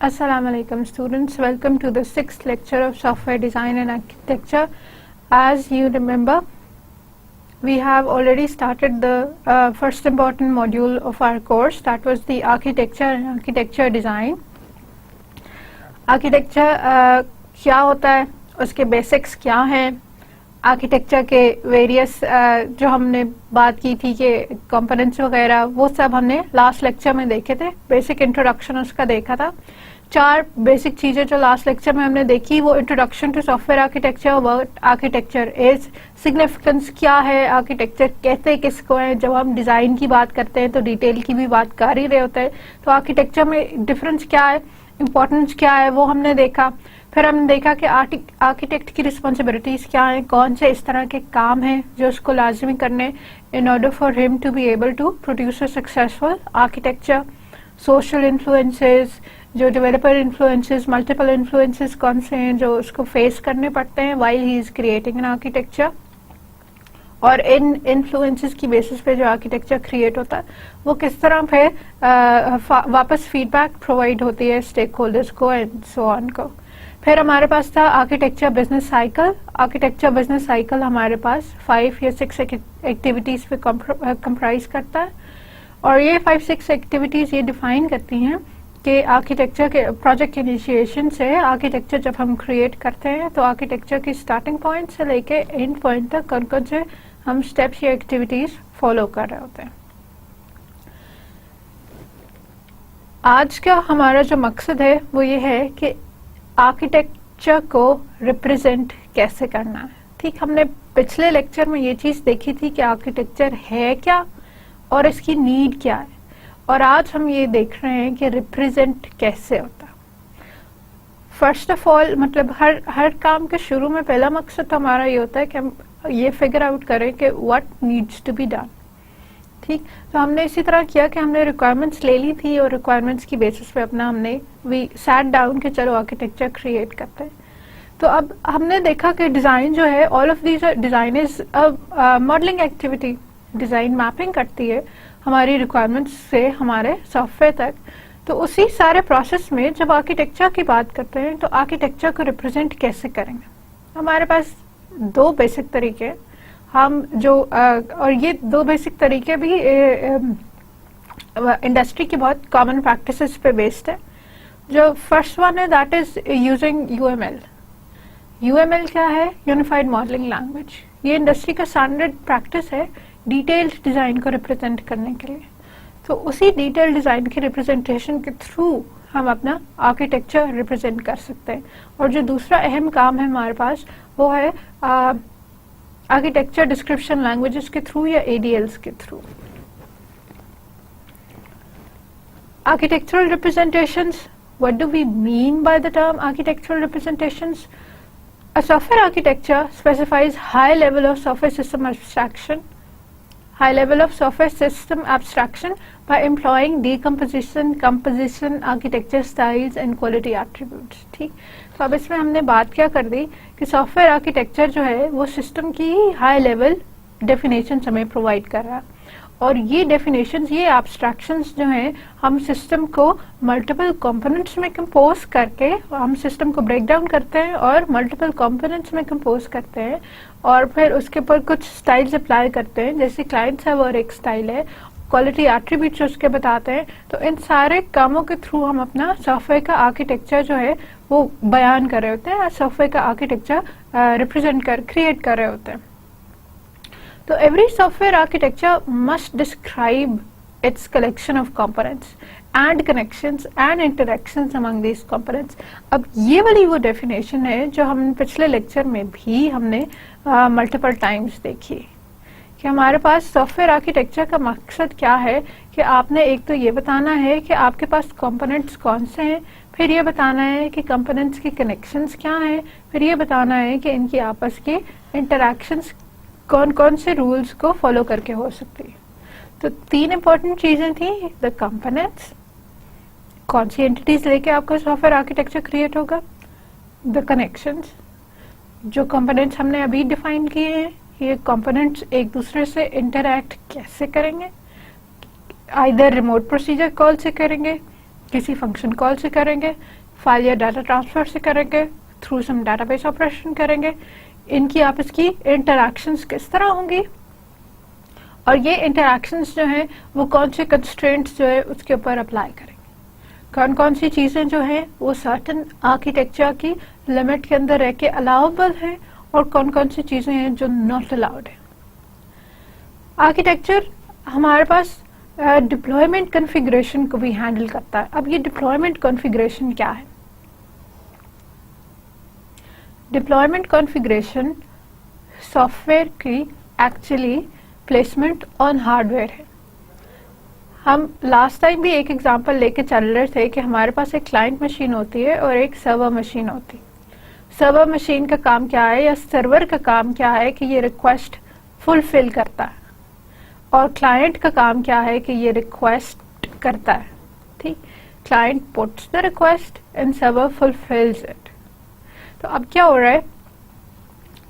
Assalamualaikum students, welcome to the 6th lecture of software design and architecture. As you remember, we have already started the first important module of our course, that was the architecture and architecture design. Architecture क्या होता है, उसके basics क्या हैं, architecture के various जो हमने बात की थी कि कंपोनेंट्स वगैरह, वो सब हमने लास्ट लेक्चर में देखे थे. बेसिक इंट्रोडक्शन उसका देखा था. 4 बेसिक चीजें जो लास्ट लेक्चर में हमने देखी, वो introduction to software architecture, what architecture is, significance क्या है, आर्किटेक्चर कहते किसको है. जब हम डिजाइन की बात करते हैं तो डिटेल की भी बात कर ही रहे होते हैं, तो आर्किटेक्चर में डिफरेंस क्या है, इम्पोर्टेंस क्या है, वो हमने देखा. फिर हमने देखा कि आर्किटेक्ट की रिस्पॉन्सिबिलिटीज क्या हैं, कौन से इस तरह के काम हैं जो उसको लाजमी करने in order for him to be able to produce a successful architecture. Social influences, जो डेवलपर इन्फ्लुएंसेस, मल्टीपल इन्फ्लुएंसेस कौन से हैं जो उसको फेस करने पड़ते हैं while he is creating an architecture. और इन इन्फ्लुएंसेस की बेसिस पे जो आर्किटेक्चर क्रिएट होता है वो किस तरह फिर वापस फीडबैक प्रोवाइड होती है स्टेक होल्डर्स को एंड सो ऑन को. फिर हमारे पास था architecture business cycle. Architecture business cycle हमारे पास 5 या 6 एक्टिविटीज पे कंप्राइज करता है, और ये 5-6 एक्टिविटीज ये डिफाइन करती हैं कि आर्किटेक्चर के प्रोजेक्ट इनिशिएशन से आर्किटेक्चर जब हम क्रिएट करते हैं तो आर्किटेक्चर की स्टार्टिंग पॉइंट से लेके एंड पॉइंट तक कौन कौन से हम स्टेप्स या एक्टिविटीज फॉलो कर रहे होते हैं. आज का हमारा जो मकसद है वो ये है कि आर्किटेक्चर को रिप्रेजेंट कैसे करना है. ठीक, हमने पिछले लेक्चर में ये चीज देखी थी कि आर्किटेक्चर है क्या और इसकी नीड क्या है, और आज हम ये देख रहे हैं कि रिप्रेजेंट कैसे होता है. फर्स्ट ऑफ ऑल, मतलब हर काम के शुरू में पहला मकसद तो हमारा ये होता है कि हम ये फिगर आउट करें कि what needs to be done. ठीक, तो हमने इसी तरह किया कि हमने रिक्वायरमेंट्स ले ली थी और रिक्वायरमेंट्स की बेसिस पे अपना वी सैट डाउन के चलो आर्किटेक्चर क्रिएट करते हैं. तो अब हमने देखा कि डिजाइन जो है, all of these design is modelling activity. Design mapping करती है हमारी रिक्वायरमेंट्स से हमारे सॉफ्टवेयर तक. तो उसी सारे प्रोसेस में जब आर्किटेक्चर की बात करते हैं तो आर्किटेक्चर को रिप्रेजेंट कैसे करेंगे. हमारे पास 2 बेसिक तरीके हम जो और ये 2 बेसिक तरीके भी इंडस्ट्री की बहुत कॉमन प्रैक्टिसेस पे बेस्ड है. जो फर्स्ट वन है that is using UML. UML क्या है? Unified modelling language. ये इंडस्ट्री का स्टैंडर्ड प्रैक्टिस है डिटेल्ड डिजाइन को रिप्रेजेंट करने के लिए. तो उसी डिटेल्ड डिजाइन के रिप्रेजेंटेशन के थ्रू हम अपना आर्किटेक्चर रिप्रेजेंट कर सकते हैं. और जो दूसरा अहम काम है हमारे पास वो है आर्किटेक्चर डिस्क्रिप्शन लैंग्वेजेस के थ्रू या एडीएल्स के through. Architectural representations, what do we mean by the term architectural representations? A software architecture specifies high level of software system abstraction by employing decomposition, composition, architecture styles and quality attributes. ठीक, तो अब इसमें हमने बात क्या कर दी कि software architecture जो है वो सिस्टम की हाई लेवल डेफिनेशन हमें प्रोवाइड कर रहा है, और ये डेफिनेशंस, ये एब्स्ट्रैक्शंस जो हैं, हम सिस्टम को मल्टीपल कंपोनेंट्स में कंपोज करके हम सिस्टम को ब्रेक डाउन करते हैं और मल्टीपल कंपोनेंट्स में कंपोज करते हैं, और फिर उसके ऊपर कुछ स्टाइल्स अप्लाई करते हैं. जैसे क्लाइंट सर्वर एक स्टाइल है, क्वालिटी एट्रीब्यूट्स उसके बताते हैं. तो इन सारे कामों के थ्रू हम अपना सॉफ्टवेयर का आर्किटेक्चर जो है वो बयान कर रहे होते हैं, सॉफ्टवेयर का आर्किटेक्चर क्रिएट कर रहे होते हैं. So every software architecture must describe its collection of components and connections and interactions among these components. अब ये वाली वो डेफिनेशन है जो हम पिछले लेक्चर में भी हमने मल्टीपल टाइम्स देखी कि हमारे पास सॉफ्टवेयर आर्किटेक्चर का मकसद क्या है कि आपने एक तो ये बताना है कि आपके पास कंपोनेंट्स कौन से हैं, फिर ये बताना है कि कंपोनेंट्स के कनेक्शंस क्या हैं, फिर ये बताना है कि इनकी आपस की इंटरैक्शंस कौन कौन से रूल्स को फॉलो करके हो सकती है. तो 3 इंपॉर्टेंट चीजें थी. द कंपोनेंट्स, कौन सी एंटिटीज लेके आपका सॉफ्टवेयर आर्किटेक्चर क्रिएट होगा. द कनेक्शंस, जो कंपोनेंट्स हमने अभी डिफाइन किए हैं, ये कंपोनेंट्स एक दूसरे से इंटरैक्ट कैसे करेंगे, आइदर रिमोट प्रोसीजर कॉल से करेंगे किसी फंक्शन कॉल से करेंगे, फाइल या डाटा ट्रांसफर से करेंगे, थ्रू सम डाटाबेस ऑपरेशन करेंगे, इनकी आपस की इंटरैक्शंस किस तरह होंगी, और ये इंटरैक्शंस जो हैं वो कौन से कंस्ट्रेंट्स जो है उसके ऊपर अप्लाई करेंगे, कौन कौन सी चीज़ें जो हैं वो सर्टन आर्किटेक्चर की लिमिट के अंदर रह के अलाउबल हैं और कौन कौन सी चीज़ें हैं जो नॉट अलाउड है। आर्किटेक्चर हमारे पास डिप्लॉयमेंट कॉन्फ़िगरेशन को भी हैंडल करता है। अब ये डिप्लॉयमेंट कॉन्फ़िगरेशन क्या है? डिप्लॉयमेंट कॉन्फ़िगरेशन सॉफ्टवेयर की एक्चुअली प्लेसमेंट ऑन हार्डवेयर है। हम लास्ट टाइम भी एक एग्जांपल लेके चल रहे थे कि हमारे पास एक क्लाइंट मशीन होती है और एक सर्वर मशीन होती है। सर्वर मशीन का काम क्या है या सर्वर का काम क्या है कि ये रिक्वेस्ट फुलफिल करता है, और क्लाइंट का काम क्या है कि ये रिक्वेस्ट करता है। ठीक, client puts the request and server fulfils it. तो अब क्या हो रहा है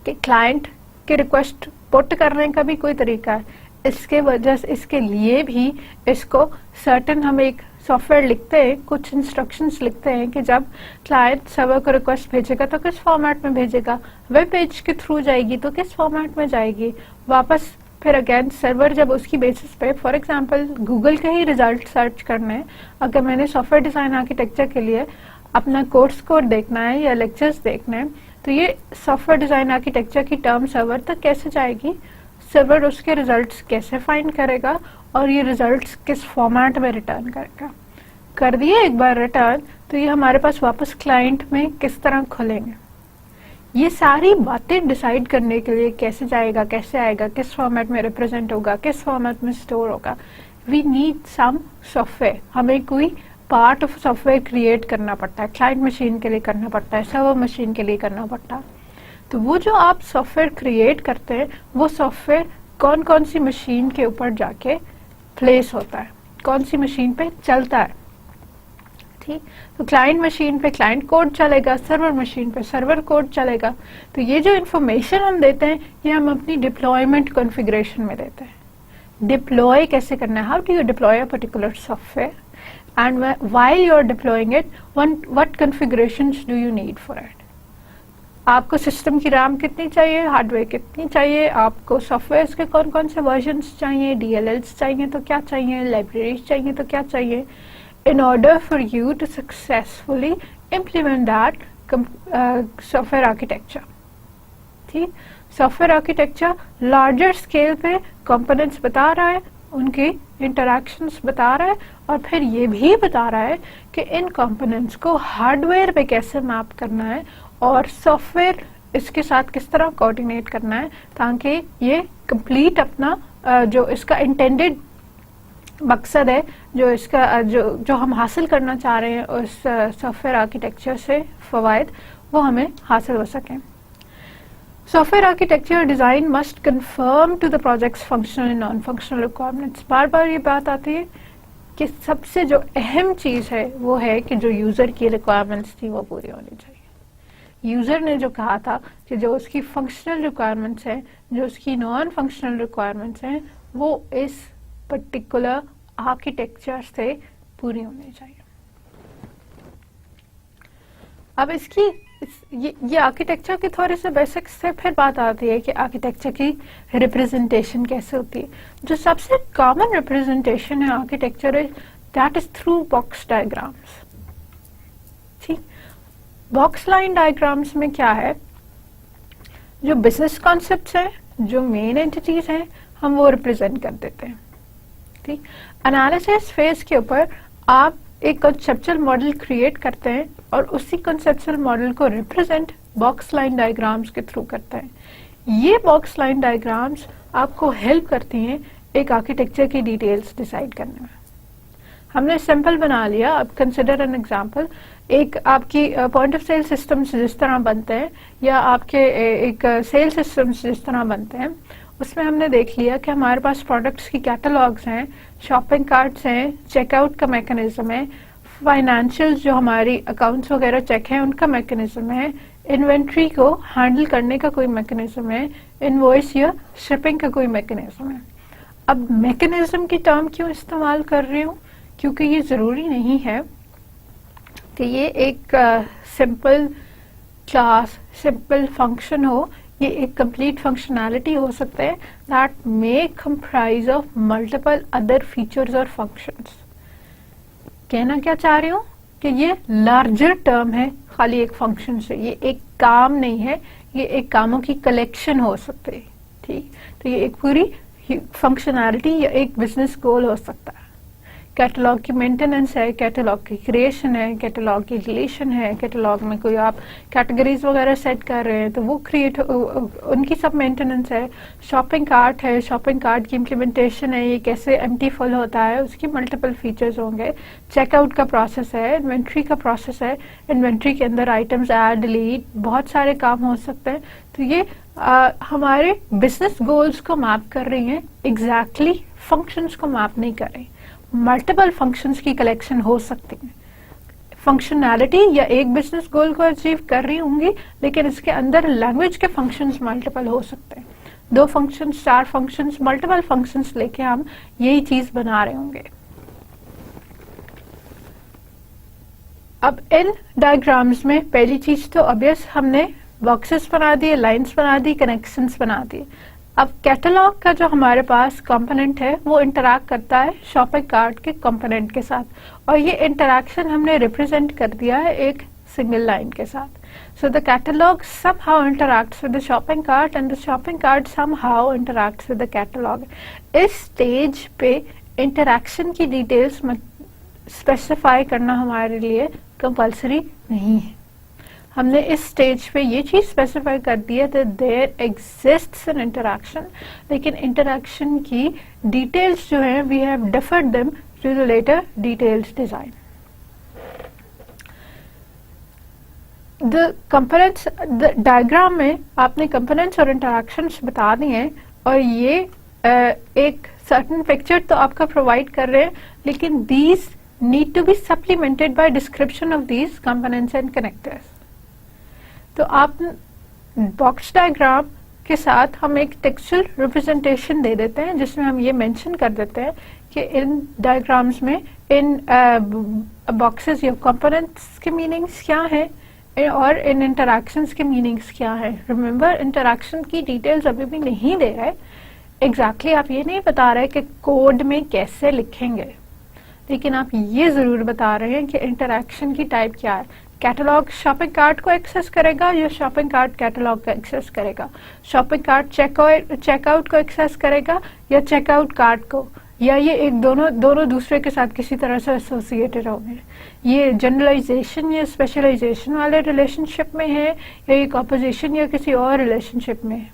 कि क्लाइंट के रिक्वेस्ट पुट करने का भी कोई तरीका है, इसके वजह से इसके लिए भी इसको सर्टन हम एक सॉफ्टवेयर लिखते हैं, कुछ इंस्ट्रक्शंस लिखते हैं कि जब क्लाइंट सर्वर को रिक्वेस्ट भेजेगा तो किस फॉर्मेट में भेजेगा, वेब पेज के थ्रू जाएगी तो किस फॉर्मेट में जाएगी, वापस फिर अगेन सर्वर जब उसकी बेसिस पे, फॉर एग्जांपल गूगल के ही रिजल्ट सर्च करने हैं, अगर मैंने सॉफ्टवेयर डिजाइन आर्किटेक्चर के लिए अपना कोर्स कोड देखना है या लेक्चर्स देखने हैं, तो ये सॉफ्टवेयर डिजाइन आर्किटेक्चर की टर्म सर्वर तक कैसे जाएगी, सर्वर उसके रिजल्ट्स कैसे फाइंड करेगा और ये रिजल्ट्स किस फॉर्मेट में रिटर्न करेगा। कर दिए एक बार रिटर्न तो ये हमारे पास वापस क्लाइंट में किस तरह खुलेंगे। ये सारी बातें डिसाइड करने के लिए कैसे जाएगा, कैसे आएगा, किस फॉर्मेट में रिप्रेजेंट होगा, किस फॉर्मेट में स्टोर होगा, वी नीड सम सॉफ्टवेयर। हमें कोई पार्ट ऑफ सॉफ्टवेयर क्रिएट करना पड़ता है, क्लाइंट मशीन के लिए करना पड़ता है, सर्वर मशीन के लिए करना पड़ता है। तो वो जो आप सॉफ्टवेयर क्रिएट करते हैं वो सॉफ्टवेयर कौन कौन सी मशीन के ऊपर जाके प्लेस होता है, कौन सी मशीन पे चलता है। ठीक, तो क्लाइंट मशीन पे क्लाइंट कोड चलेगा, सर्वर मशीन पे सर्वर कोड चलेगा। तो ये जो इंफॉर्मेशन हम देते हैं ये हम अपनी डिप्लॉयमेंट कॉन्फ़िगरेशन में देते हैं। डिप्लॉय कैसे करना है, how do you deploy a particular software and while you are deploying it what configurations do you need for it. आपको सिस्टम की रैम कितनी चाहिए, हार्डवेयर कितनी चाहिए, आपको सॉफ्टवेयर के कौन कौन से वर्जन्स चाहिए, DLLs चाहिए तो क्या चाहिए, लाइब्रेरीज चाहिए तो क्या चाहिए, in order for you to successfully implement that software architecture। ठीक, सॉफ्टवेयर आर्किटेक्चर लार्जर स्केल पे कंपोनेंट्स बता रहा है, उनके इंटरैक्शंस बता रहा है, और फिर ये भी बता रहा है कि इन कंपोनेंट्स को हार्डवेयर पे कैसे मैप करना है और सॉफ्टवेयर इसके साथ किस तरह कोऑर्डिनेट करना है ताकि ये कंप्लीट अपना जो इसका इंटेंडेड मकसद है, जो इसका जो हम हासिल करना चाह रहे हैं उस सॉफ्टवेयर आर्किटेक्चर से फवायद, वो हमें हासिल हो सकें। Software architecture design must confirm to the projects functional and non functional requirements. बार बार ये बात आती है कि सबसे जो अहम चीज है वो है कि जो यूजर की रिक्वायरमेंट्स थी वो पूरी होनी चाहिए। यूजर ने जो कहा था कि जो उसकी फंक्शनल रिक्वायरमेंट्स हैं, जो उसकी नॉन फंक्शनल रिक्वायरमेंट्स हैं, वो इस पर्टिकुलर आर्किटेक्चर से पूरी होनी चाहिए। अब इसकी ये आर्किटेक्चर के थोड़े से बेसिक्स से फिर बात आती है कि आर्किटेक्चर की रिप्रेजेंटेशन कैसे होती है। जो सबसे कॉमन रिप्रेजेंटेशन है आर्किटेक्चर है that is through box diagrams. ठीक, बॉक्स लाइन डायग्राम्स में क्या है, जो बिजनेस कॉन्सेप्ट्स हैं, जो मेन एंटिटीज हैं, हम वो रिप्रेजेंट कर देते हैं। ठीक, एनालिसिस फेज के ऊपर आप एक कंसेप्चुअल मॉडल क्रिएट करते हैं और उसी कंसेप्चुअल मॉडल को रिप्रेजेंट बॉक्स लाइन डायग्राम्स के थ्रू करते हैं। ये बॉक्स लाइन डायग्राम्स आपको हेल्प करती हैं एक आर्किटेक्चर की डिटेल्स डिसाइड करने में। हमने सिंपल बना लिया। अब कंसिडर एन एग्जांपल, एक आपकी पॉइंट ऑफ सेल सिस्टम्स जिस तरह बनते हैं या आपके एक सेल सिस्टम्स जिस तरह बनते हैं, उसमें हमने देख लिया कि हमारे पास प्रोडक्ट्स की कैटलॉग्स हैं, शॉपिंग कार्ट्स हैं, चेकआउट का मैकेनिज्म है, फाइनेंशियल्स जो हमारी अकाउंट्स वगैरह चेक है उनका मैकेनिज्म है, इन्वेंट्री को हैंडल करने का कोई मैकेनिज्म है, इनवॉइस या शिपिंग का कोई मैकेनिज्म है। अब मैकेनिज्म की टर्म क्यों इस्तेमाल कर रही हूँ, क्योंकि ये जरूरी नहीं है कि ये एक सिंपल क्लास, सिंपल फंक्शन हो, ये एक कंप्लीट फंक्शनैलिटी हो सकते हैं that may comprise of multiple other features और फंक्शंस। कहना क्या चाह रही हूँ कि ये लार्जर टर्म है खाली एक फंक्शन से, ये एक काम नहीं है, ये एक कामों की कलेक्शन हो सकते हैं। ठीक, तो ये एक पूरी फंक्शनैलिटी या एक बिजनेस गोल हो सकता है। कैटलॉग की मेंटेनेंस है, कैटलॉग की क्रिएशन है, कैटलॉग की रिलेशन है, कैटलॉग में कोई आप कैटेगरीज वगैरह सेट कर रहे हैं तो वो क्रिएट, उनकी सब मेंटेनेंस है। शॉपिंग कार्ट है, शॉपिंग कार्ट की इम्प्लीमेंटेशन है, ये कैसे एम्प्टी फुल होता है, उसकी मल्टीपल फीचर्स होंगे। चेकआउट का प्रोसेस है, इन्वेंट्री का प्रोसेस है, इन्वेंट्री के अंदर आइटम्स ऐड डिलीट, बहुत सारे काम हो सकते हैं। तो ये हमारे बिजनेस गोल्स को मैप कर रही हैं, एग्जैक्टली फंक्शंस को मैप नहीं कर रही। मल्टीपल फंक्शंस की कलेक्शन हो सकती है। फंक्शनैलिटी या एक बिजनेस गोल को अचीव कर रही होंगी, लेकिन इसके अंदर लैंग्वेज के फंक्शंस मल्टीपल हो सकते हैं। 2 फंक्शंस, 4 फंक्शंस, मल्टीपल फंक्शंस लेके हम यही चीज बना रहे होंगे। अब इन डायग्राम्स में पहली चीज तो ऑब्वियस, हमने बॉक्सेस बना दिए, लाइंस बना दी, कनेक्शंस बना दिए। अब कैटलॉग का जो हमारे पास कंपोनेंट है वो इंटरैक्ट करता है शॉपिंग कार्ट के कंपोनेंट के साथ, और ये इंटरैक्शन हमने रिप्रेजेंट कर दिया है एक सिंगल लाइन के साथ। So the catalogue somehow interacts with the shopping cart and the shopping cart somehow interacts with the catalog। इस स्टेज पे इंटरैक्शन की डिटेल्स स्पेसिफाई करना हमारे लिए कंपल्सरी नहीं है। हमने इस स्टेज पे ये चीज स्पेसिफाई कर दी है that there exists an interaction, लेकिन इंटरैक्शन की डिटेल्स जो है we have deferred them to the later details design। The components, the diagram में आपने components और interactions बता दिए हैं, और ये एक certain picture तो आपका प्रोवाइड कर रहे हैं, लेकिन these need to be supplemented by description of these components and connectors। तो आप बॉक्स डायग्राम के साथ हम एक टेक्सचुअल रिप्रेजेंटेशन दे देते हैं, जिसमें हम ये मेंशन कर देते हैं कि इन डायग्राम्स में इन बॉक्सेस या कंपोनेंट्स के मीनिंग्स क्या हैं और इन इंटरैक्शंस के मीनिंग्स क्या हैं। रिमेंबर, इंटरैक्शन की डिटेल्स अभी भी नहीं दे रहे एग्जैक्टली, आप ये नहीं बता रहे कि कोड में कैसे लिखेंगे, लेकिन आप ये जरूर बता रहे हैं कि इंटरैक्शन की टाइप क्या है। कैटलॉग शॉपिंग कार्ट को एक्सेस करेगा या शॉपिंग कार्ट कैटलॉग को एक्सेस करेगा, शॉपिंग कार्ट चेकआउट को एक्सेस करेगा या चेकआउट कार्ट को, या ये एक दोनों दूसरे के साथ किसी तरह से एसोसिएटेड होंगे। ये जनरलाइजेशन या स्पेशलाइजेशन वाले रिलेशनशिप में है या एक ऑपोजिशन या किसी और रिलेशनशिप में है।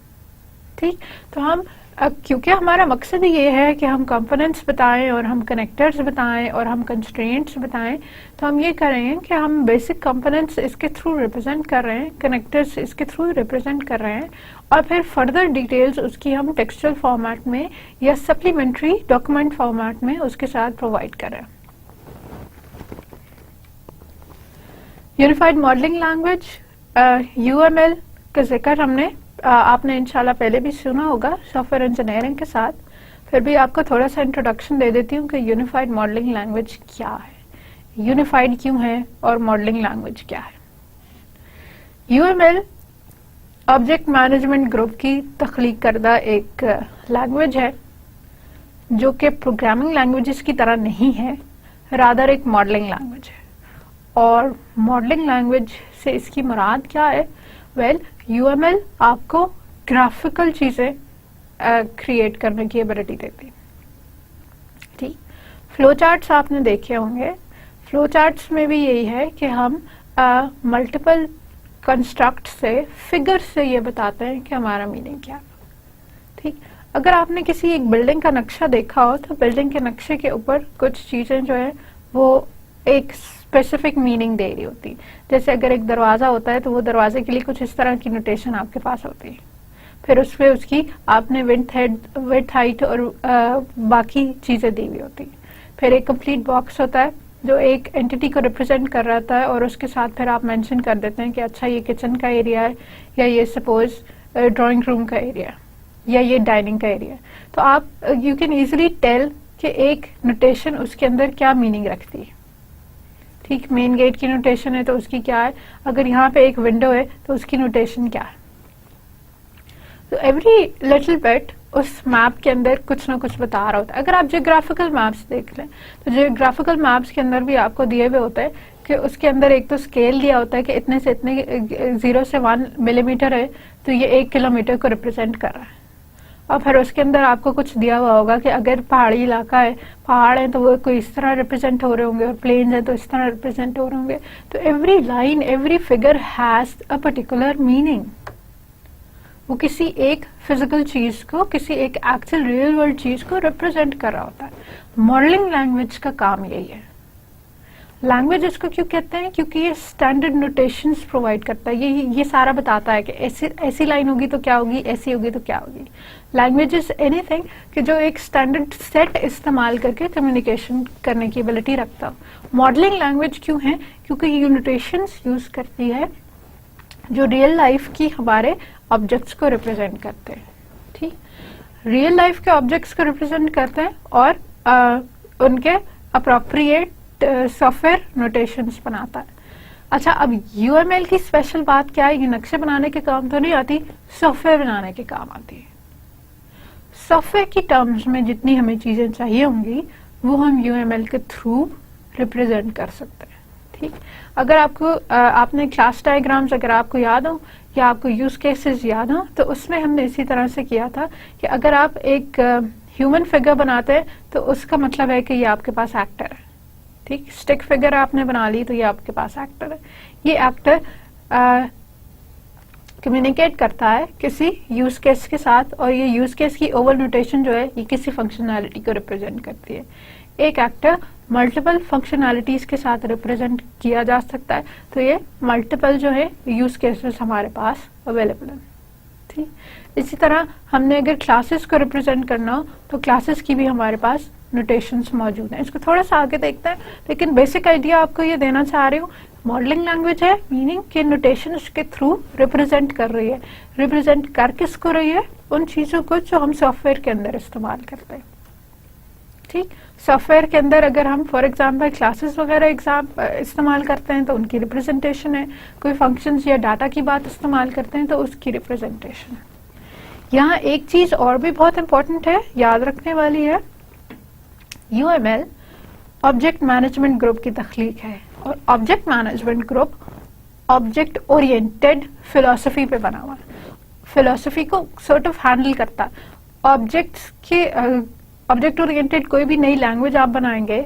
ठीक, तो हम क्योंकि हमारा मकसद ये है कि हम कंपोनेंट्स बताएं और हम कनेक्टर्स बताएं और हम कंस्ट्रेंट्स बताएं, तो हम ये कर रहे हैं कि हम बेसिक कंपोनेंट्स इसके थ्रू रिप्रेजेंट कर रहे हैं, कनेक्टर्स इसके थ्रू रिप्रेजेंट कर रहे हैं, और फिर फर्दर डिटेल्स उसकी हम टेक्सचुअल फॉर्मेट में या सप्लीमेंट्री डॉक्यूमेंट फॉर्मेट में उसके साथ प्रोवाइड कर रहे हैं। यूनिफाइड मॉडलिंग लैंग्वेज यूएमएल का जिक्र हमने आपने इंशाल्लाह पहले भी सुना होगा सॉफ्टवेयर इंजीनियरिंग के साथ, फिर भी आपको थोड़ा सा इंट्रोडक्शन दे देती हूँ कि यूनिफाइड मॉडलिंग लैंग्वेज क्या है, यूनिफाइड क्यों है और मॉडलिंग लैंग्वेज क्या है। यूएमएल ऑब्जेक्ट मैनेजमेंट ग्रुप की तख्लीक करदा एक लैंग्वेज है जो कि प्रोग्रामिंग लैंग्वेजेस की तरह नहीं है, रादर एक मॉडलिंग लैंग्वेज है। और मॉडलिंग लैंग्वेज से इसकी मुराद क्या है? वेल, यूएमएल आपको ग्राफिकल चीजें क्रिएट करने की एबिलिटी देती है। ठीक, फ्लो चार्ट्स आपने देखे होंगे, फ्लो चार्ट्स में भी यही है कि हम मल्टीपल कंस्ट्रक्ट से, फिगर से ये बताते हैं कि हमारा मीनिंग क्या है। ठीक, अगर आपने किसी एक बिल्डिंग का नक्शा देखा हो तो बिल्डिंग के नक्शे के ऊपर कुछ चीजें जो है वो एक स्पेसिफिक मीनिंग दे रही होती। जैसे अगर एक दरवाजा होता है तो वो दरवाजे के लिए कुछ इस तरह की नोटेशन आपके पास होती है, फिर उस पे उसकी आपने विड्थ हाइट और बाकी चीजें दी हुई होती। फिर एक कंप्लीट बॉक्स होता है जो एक एंटिटी को रिप्रेजेंट कर रहा था, और उसके साथ फिर आप मेंशन कर देते हैं कि अच्छा ये किचन का एरिया है, या ये सपोज ड्राइंग रूम का एरिया, या ये डाइनिंग का एरिया। तो आप यू कैन इजिली टेल कि एक नोटेशन उसके अंदर क्या मीनिंग रखती है। ठीक, मेन गेट की नोटेशन है तो उसकी क्या है, अगर यहाँ पे एक विंडो है तो उसकी नोटेशन क्या है। तो एवरी लिटिल बिट उस मैप के अंदर कुछ ना कुछ बता रहा होता है। अगर आप जियोग्राफिकल मैप्स देख लें तो जियोग्राफिकल मैप्स के अंदर भी आपको दिए हुए होते हैं कि उसके अंदर एक तो स्केल दिया होता है कि इतने से इतने 0 से 1 मिलीमीटर है तो ये 1 किलोमीटर को रिप्रेजेंट कर रहा है। और फिर उसके अंदर आपको कुछ दिया हुआ होगा कि अगर पहाड़ी इलाका है, पहाड़ है तो वो कोई इस तरह रिप्रेजेंट हो रहे होंगे और प्लेन्स है तो इस तरह रिप्रेजेंट हो रहे होंगे। तो every line, every figure has a particular meaning. वो किसी एक फिजिकल चीज को, किसी एक एक्चुअल रियल वर्ल्ड चीज को रिप्रेजेंट कर रहा होता है। मॉडलिंग लैंग्वेज का काम यही है। लैंग्वेज इसको क्यों कहते हैं, क्योंकि ये स्टैंडर्ड नोटेशंस प्रोवाइड करता है। ये सारा बताता है कि ऐसी लाइन होगी तो क्या होगी, ऐसी होगी तो क्या होगी। लैंग्वेज इज एनीथिंग कि जो एक स्टैंडर्ड सेट इस्तेमाल करके कम्युनिकेशन करने की एबिलिटी रखता हो। मॉडलिंग लैंग्वेज क्यों है, क्योंकि ये नोटेशंस यूज करती है जो रियल लाइफ की हमारे ऑब्जेक्ट्स को रिप्रेजेंट करते हैं। ठीक, रियल लाइफ के ऑब्जेक्ट्स को रिप्रेजेंट करते हैं और उनके अप्रोप्रिएट सॉफ्टवेयर नोटेशंस बनाता है। अच्छा, अब यूएमएल की स्पेशल बात क्या है, ये नक्शे बनाने के काम तो नहीं आती, सॉफ्टवेयर बनाने के काम आती है। सॉफ्टवेयर की टर्म्स में जितनी हमें चीजें चाहिए होंगी वो हम यूएमएल के थ्रू रिप्रेजेंट कर सकते हैं। ठीक, अगर आपको आपने क्लास डायग्राम्स अगर आपको याद हो या आपको यूज केसेस याद हो तो उसमें हमने इसी तरह से किया था कि अगर आप एक ह्यूमन फिगर बनाते हैं तो उसका मतलब है कि ये आपके पास एक्टर है। ठीक, स्टिक फिगर आपने बना ली तो ये आपके पास एक्टर है। ये एक्टर कम्युनिकेट करता है किसी यूज केस के साथ और ये यूज केस की ओवल नोटेशन जो है ये किसी फंक्शनैलिटी को रिप्रेजेंट करती है। एक एक्टर मल्टीपल फंक्शनैलिटीज के साथ रिप्रेजेंट किया जा सकता है, तो ये मल्टीपल जो है यूज केसेस हमारे पास अवेलेबल है। ठीक, इसी तरह हमने अगर क्लासेस को रिप्रेजेंट करना हो तो क्लासेस की भी हमारे पास नोटेशंस मौजूद हैं। इसको थोड़ा सा आगे देखते हैं, लेकिन बेसिक आइडिया आपको ये देना चाह रही हूँ। मॉडलिंग लैंग्वेज है, मीनिंग के नोटेशंस के थ्रू रिप्रेजेंट कर रही है। रिप्रेजेंट कर किसको रही है, उन चीजों को जो हम सॉफ्टवेयर के अंदर इस्तेमाल करते हैं। ठीक, सॉफ्टवेयर के अंदर अगर हम फॉर एग्जांपल क्लासेस वगैरह इस्तेमाल करते हैं तो उनकी रिप्रेजेंटेशन है। कोई फंक्शंस या डाटा की बात इस्तेमाल करते हैं तो उसकी रिप्रेजेंटेशन है। यहाँ एक चीज और भी बहुत इंपॉर्टेंट है, याद रखने वाली है। यूएमएल ऑब्जेक्ट मैनेजमेंट ग्रुप की तख्लीक है और object management group object oriented philosophy पे बना हुआ है। फिलॉसफी को सॉर्ट ऑफ हैंडल करता है। ऑब्जेक्ट्स के ऑब्जेक्ट ओरिएंटेड कोई भी नई लैंग्वेज आप बनाएंगे,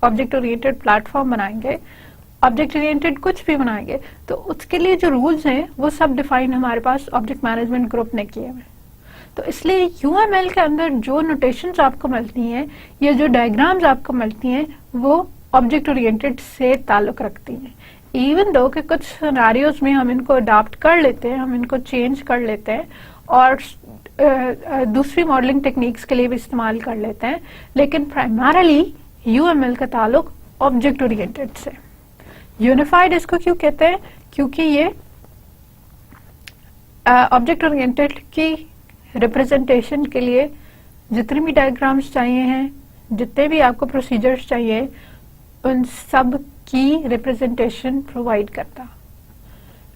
ऑब्जेक्ट ओरिएंटेड प्लेटफॉर्म बनाएंगे, ऑब्जेक्ट ओरिएंटेड कुछ भी बनाएंगे तो उसके लिए जो रूल्स हैं वो सब डिफाइन हमारे पास ऑब्जेक्ट मैनेजमेंट ग्रुप ने किए हुए। तो इसलिए यूएमएल के अंदर जो नोटेशंस आपको मिलती हैं या जो डायग्राम्स आपको मिलती हैं वो ऑब्जेक्ट ओरिएंटेड से ताल्लुक रखती हैं। इवन दो कि कुछ सिनेरियोज में हम इनको अडॉप्ट कर लेते हैं, हम इनको चेंज कर लेते हैं और दूसरी मॉडलिंग टेक्निक्स के लिए भी इस्तेमाल कर लेते हैं, लेकिन प्राइमरली यूएमएल का ताल्लुक ऑब्जेक्ट ओरिएंटेड से। यूनिफाइड इसको क्यों कहते हैं, क्योंकि ये ऑब्जेक्ट ओरिएंटेड की रिप्रेजेंटेशन के लिए जितने भी डायग्राम्स चाहिए हैं, जितने भी आपको प्रोसीजर्स चाहिए, उन सब की रिप्रेजेंटेशन प्रोवाइड करता।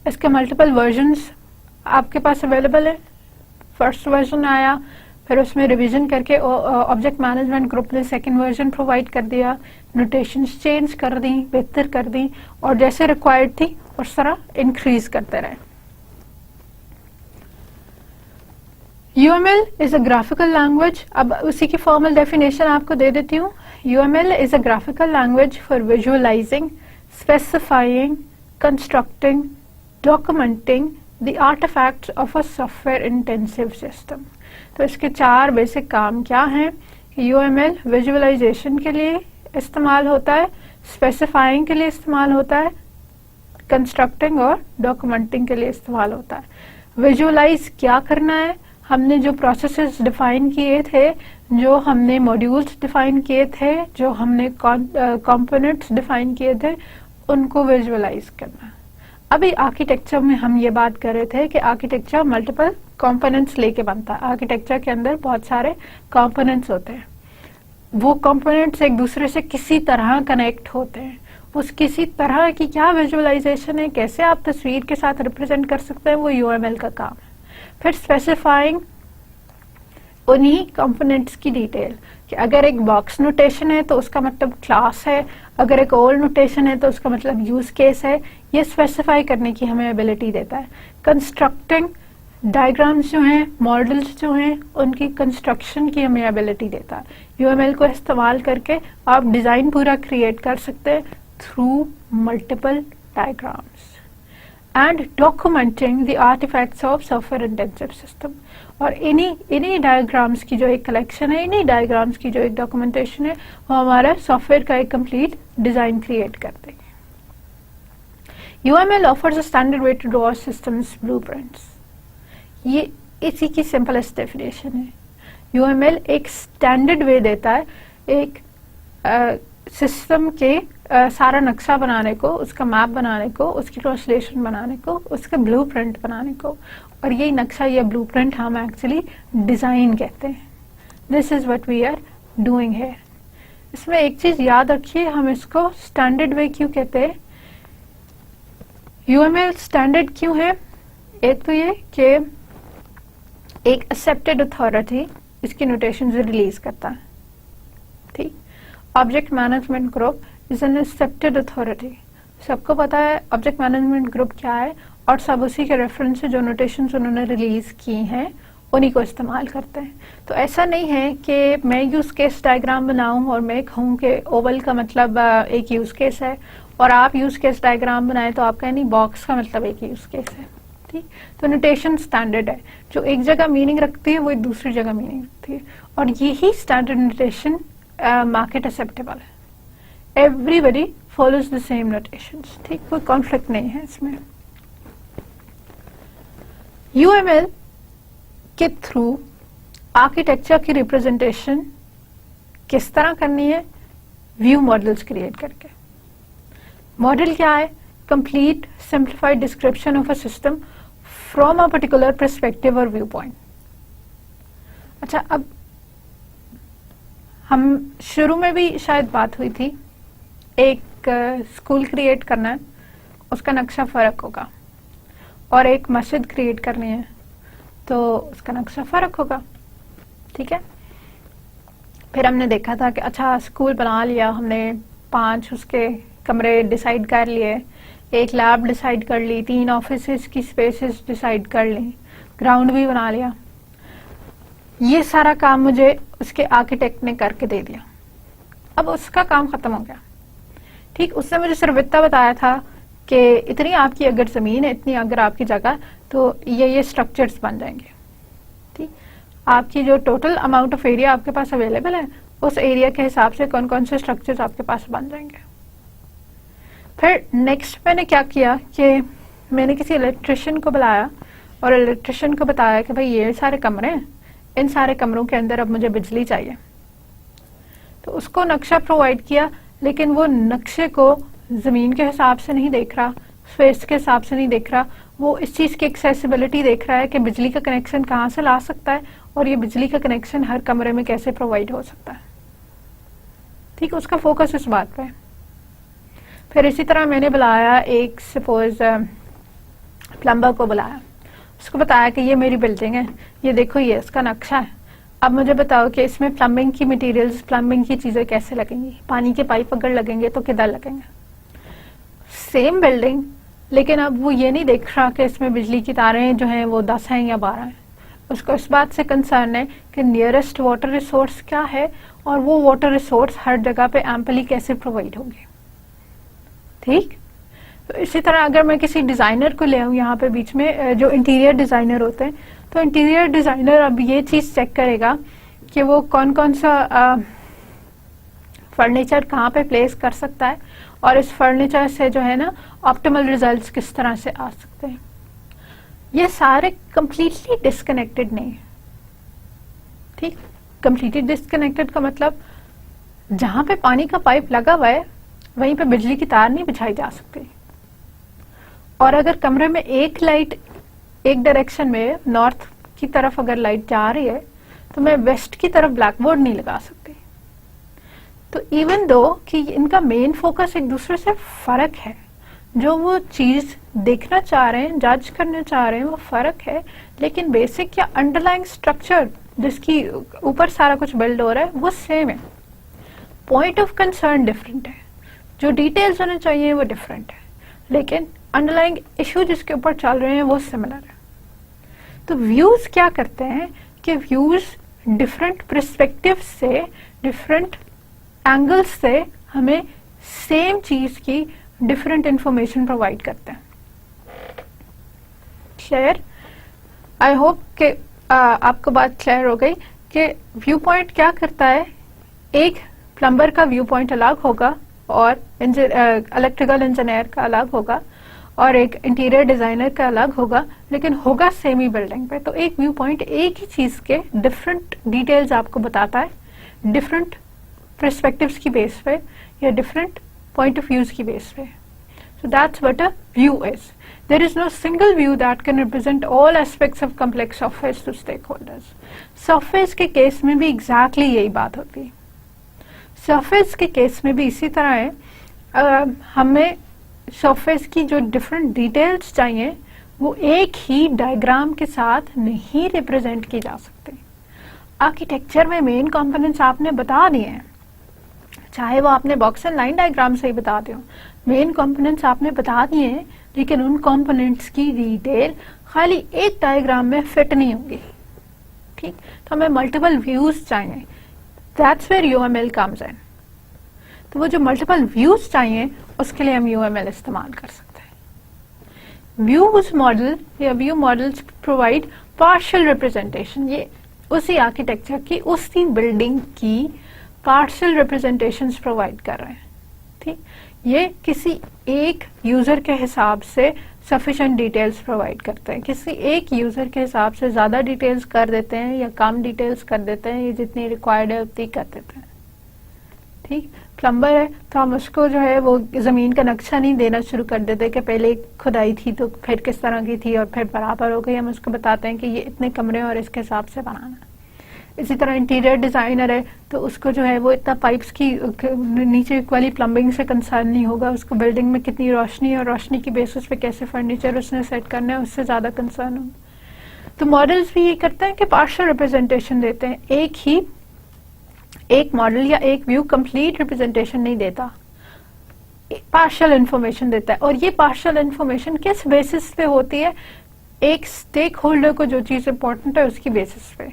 इसके मल्टीपल वर्जन्स आपके पास अवेलेबल है। फर्स्ट वर्जन आया, फिर उसमें रिवीजन करके ऑब्जेक्ट मैनेजमेंट ग्रुप ने सेकंड वर्जन प्रोवाइड कर दिया, नोटेशंस चेंज कर दी, बेहतर कर दी और जैसे रिक्वायर्ड थी उस तरह इंक्रीज करते रहे। UML is a graphical language। अब उसी की फॉर्मल डेफिनेशन आपको दे देती हूँ। UML is a graphical language for visualizing, specifying, constructing, documenting the artifacts of a software intensive system। तो इसके 4 बेसिक काम क्या हैं? UML विजुअलाइजेशन के लिए इस्तेमाल होता है, स्पेसिफाइंग के लिए इस्तेमाल होता है, कंस्ट्रक्टिंग और डॉक्यूमेंटिंग के लिए इस्तेमाल होता है। विजुअलाइज क्या करना है? हमने जो प्रोसेसेस डिफाइन किए थे, जो हमने मॉड्यूल्स डिफाइन किए थे, जो हमने कंपोनेंट्स डिफाइन किए थे, उनको विजुअलाइज करना। अभी आर्किटेक्चर में हम ये बात कर रहे थे कि आर्किटेक्चर मल्टीपल कंपोनेंट्स लेके बनता है। आर्किटेक्चर के अंदर बहुत सारे कंपोनेंट्स होते हैं, वो कंपोनेंट्स एक दूसरे से किसी तरह कनेक्ट होते हैं, उस किसी तरह की क्या विजुअलाइजेशन है, कैसे आप तस्वीर के साथ रिप्रेजेंट कर सकते हैं, वो यूएमएल का काम है। फिर स्पेसिफाइंग उन्हीं कंपोनेंट्स की डिटेल, कि अगर एक बॉक्स नोटेशन है तो उसका मतलब क्लास है, अगर एक ओल्ड नोटेशन है तो उसका मतलब यूज केस है, ये स्पेसिफाई करने की हमें एबिलिटी देता है। कंस्ट्रक्टिंग डायग्राम्स जो हैं, मॉडल्स जो हैं, उनकी कंस्ट्रक्शन की हमें एबिलिटी देता है। यूएमएल को इस्तेमाल करके आप डिजाइन पूरा क्रिएट कर सकते हैं through multiple diagrams. And documenting the artefacts of software intensive system, और इन्हीं डायग्राम्स की जो एक कलेक्शन है, इन्हीं डायग्राम्स की जो एक डॉक्यूमेंटेशन है, वो हमारा सॉफ्टवेयर का एक कंप्लीट डिजाइन क्रिएट कर देंगे। UML offers a standard way to draw systems blueprints. ये इसी की सिंपलेस्ट डेफिनेशन है। UML एक स्टैंडर्ड वे देता है एक सिस्टम के सारा नक्शा बनाने को, उसका मैप बनाने को, उसकी ट्रांसलेशन बनाने को, उसका ब्लूप्रिंट बनाने को, और यही नक्शा या ब्लूप्रिंट हम एक्चुअली डिजाइन कहते हैं। This is what we are doing here. इसमें एक चीज याद रखिए, हम इसको स्टैंडर्ड वे क्यों कहते हैं, UML स्टैंडर्ड क्यों है। एक तो ये कि एक एक्सेप्टेड अथॉरिटी इसकी नोटेशन रिलीज करता है, ठीक। Object management group is an accepted authority, सबको पता है ऑब्जेक्ट मैनेजमेंट ग्रुप क्या है, और सब उसी के रेफरेंस से जो नोटेशंस उन्होंने रिलीज की हैं उन्हीं को इस्तेमाल करते हैं। तो ऐसा नहीं है कि मैं यूज केस डायग्राम बनाऊं और मैं कहूं कि ओवल का मतलब एक यूज केस है, और आप यूज केस डायग्राम बनाए तो आप कहें नहीं बॉक्स का मतलब एक यूज केस है, ठीक। तो नोटेशन स्टैंडर्ड है, जो एक जगह मीनिंग रखती है वो एक दूसरी जगह मीनिंग रखती है, और यही स्टैंडर्ड नोटेशन मार्केट एक्सेप्टेबल है। Everybody follows the same notations, ठीक, कोई कॉन्फ्लिक्ट नहीं है इसमें। UML के थ्रू आर्किटेक्चर की रिप्रेजेंटेशन किस तरह करनी है, व्यू मॉडल्स क्रिएट करके। मॉडल क्या है, complete simplified description of a system from a particular perspective और व्यू पॉइंट। अच्छा, अब हम शुरू में भी शायद बात हुई थी, एक स्कूल क्रिएट करना है, उसका नक्शा फर्क होगा, और एक मस्जिद क्रिएट करनी है तो उसका नक्शा फर्क होगा, ठीक है। फिर हमने देखा था कि अच्छा स्कूल बना लिया हमने, 5 उसके कमरे डिसाइड कर लिए, एक लैब डिसाइड कर ली, 3 ऑफिसेज की स्पेसेस डिसाइड कर ली, ग्राउंड भी बना लिया। ये सारा काम मुझे उसके आर्किटेक्ट ने करके दे दिया, अब उसका काम खत्म हो गया, ठीक। उसने मुझे सिर्फ इतना बताया था कि इतनी आपकी अगर जमीन है, इतनी अगर आपकी जगह, तो ये स्ट्रक्चर्स बन जाएंगे, ठीक। आपकी जो टोटल अमाउंट ऑफ एरिया आपके पास अवेलेबल है, उस एरिया के हिसाब से कौन कौन से स्ट्रक्चर्स आपके पास बन जाएंगे। फिर नेक्स्ट मैंने क्या किया कि मैंने किसी इलेक्ट्रिशियन को बुलाया और इलेक्ट्रिशियन को बताया कि भाई ये सारे कमरे हैं, इन सारे कमरों के अंदर अब मुझे बिजली चाहिए। तो उसको नक्शा प्रोवाइड किया, लेकिन वो नक्शे को जमीन के हिसाब से नहीं देख रहा, स्पेस के हिसाब से नहीं देख रहा, वो इस चीज की एक्सेसिबिलिटी देख रहा है कि बिजली का कनेक्शन कहाँ से ला सकता है, और ये बिजली का कनेक्शन हर कमरे में कैसे प्रोवाइड हो सकता है, ठीक। उसका फोकस इस बात पे है। फिर इसी तरह मैंने बुलाया एक सपोज प्लम्बर को बुलाया, उसको बताया कि ये मेरी बिल्डिंग है, ये देखो ये इसका नक्शा है, अब मुझे बताओ कि इसमें प्लम्बिंग की मटेरियल्स, प्लम्बिंग की चीजें कैसे लगेंगी, पानी के पाइप अगर लगेंगे तो किधर लगेंगे। सेम बिल्डिंग, लेकिन अब वो ये नहीं देख रहा कि इसमें बिजली की तारें जो हैं वो 10 हैं या 12 हैं, उसको इस बात से कंसर्न है कि नियरेस्ट वाटर रिसोर्स क्या है, और वो वाटर रिसोर्स हर जगह पे एम्पली कैसे प्रोवाइड होंगे, ठीक। तो इसी तरह अगर मैं किसी डिजाइनर को ले आऊं यहाँ पे बीच में, जो इंटीरियर डिजाइनर होते हैं, तो इंटीरियर डिजाइनर अब ये चीज चेक करेगा कि वो कौन कौन सा फर्नीचर कहाँ पे प्लेस कर सकता है, और इस फर्नीचर से जो है ना ऑप्टिमल रिजल्ट्स किस तरह से आ सकते हैं। ये सारे कंप्लीटली डिस्कनेक्टेड नहीं है, ठीक। कंप्लीटली डिस्कनेक्टेड का मतलब जहां पे पानी का पाइप लगा हुआ है वहीं पे बिजली की तार नहीं बिछाई जा सकती, और अगर कमरे में एक लाइट एक डायरेक्शन में नॉर्थ की तरफ अगर लाइट जा रही है तो मैं वेस्ट की तरफ ब्लैक बोर्ड नहीं लगा सकती। तो इवन दो कि इनका मेन फोकस एक दूसरे से फर्क है, जो वो चीज देखना चाह रहे हैं, जज करना चाह रहे हैं, वो फर्क है, लेकिन बेसिक या अंडरलाइंग स्ट्रक्चर जिसकी ऊपर सारा कुछ बिल्ड हो रहा है वो सेम है। पॉइंट ऑफ कंसर्न डिफरेंट है, जो डिटेल्स होने चाहिए वो डिफरेंट है, लेकिन अंडरलाइंग इश्यू जिसके ऊपर चल रहे हैं वो सिमिलर है। तो व्यूज क्या करते हैं कि व्यूज डिफरेंट पर्सपेक्टिव से, डिफरेंट एंगल्स से हमें सेम चीज की डिफरेंट इंफॉर्मेशन प्रोवाइड करते हैं। क्लियर? आई होप कि आपको बात क्लियर हो गई कि व्यू पॉइंट क्या करता है। एक प्लम्बर का व्यू पॉइंट अलग होगा और इलेक्ट्रिकल इंजीनियर का अलग होगा और एक इंटीरियर डिजाइनर का अलग होगा, लेकिन होगा सेम ही बिल्डिंग पे। तो एक व्यू पॉइंट एक ही चीज के डिफरेंट डिटेल्स आपको बताता है, डिफरेंट पर्सपेक्टिव्स की बेस पे या डिफरेंट पॉइंट ऑफ व्यूज की बेस पे। So that's what a view is. There is no single view that can represent all aspects of complex software to stakeholders. Software के case में भी exactly यही बात होती है। Software के केस में भी इसी तरह है। हमें सॉफ्टवेयर की जो डिफरेंट डिटेल्स चाहिए वो एक ही डायग्राम के साथ नहीं रिप्रेजेंट की जा सकती। आर्किटेक्चर में मेन कंपोनेंट्स आपने बता दिए हैं, चाहे वो आपने बॉक्स एंड लाइन डायग्राम से ही बता दो, मेन कंपोनेंट्स आपने बता दिए हैं, लेकिन उन कंपोनेंट्स की डिटेल खाली एक डायग्राम में फिट नहीं होगी। ठीक, तो हमें मल्टीपल व्यूज चाहिए। That's where UML comes in. तो वो जो मल्टीपल व्यूज चाहिए उसके लिए हम यूएमएल इस्तेमाल कर सकते हैं। व्यूज मॉडल या view models provide partial representation. ये उसी आर्किटेक्चर की, उसी बिल्डिंग की पार्शियल रिप्रेजेंटेशंस प्रोवाइड कर रहे हैं। ठीक, ये किसी एक यूजर के हिसाब से सफिशिएंट डिटेल्स प्रोवाइड करते हैं, किसी एक यूजर के हिसाब से ज्यादा डिटेल्स कर देते हैं या कम डिटेल्स कर देते हैं, ये जितनी रिक्वायर्ड है उतनी कर देते हैं। ठीक, प्लम्बर है तो हम उसको जो है वो जमीन का नक्शा नहीं देना शुरू कर देते कि पहले खुदाई थी तो फिर किस तरह की थी और फिर बराबर हो गई। हम उसको बताते हैं कि ये इतने कमरे और इसके हिसाब से बनाना है। इसी तरह इंटीरियर डिजाइनर है तो उसको जो है वो इतना पाइप्स की नीचे वाली प्लम्बिंग से कंसर्न नहीं होगा, उसको बिल्डिंग में कितनी रोशनी है और रोशनी की बेसिस पे कैसे फर्नीचर उसने सेट करना है उससे ज्यादा कंसर्न होगा। तो मॉडल्स भी ये करते हैं कि पार्शियल रिप्रेजेंटेशन देते हैं। एक मॉडल या एक व्यू कंप्लीट रिप्रेजेंटेशन नहीं देता, पार्शियल इंफॉर्मेशन देता है। और ये पार्शियल इंफॉर्मेशन किस बेसिस पे होती है? एक स्टेक होल्डर को जो चीज इंपॉर्टेंट है उसकी बेसिस पे,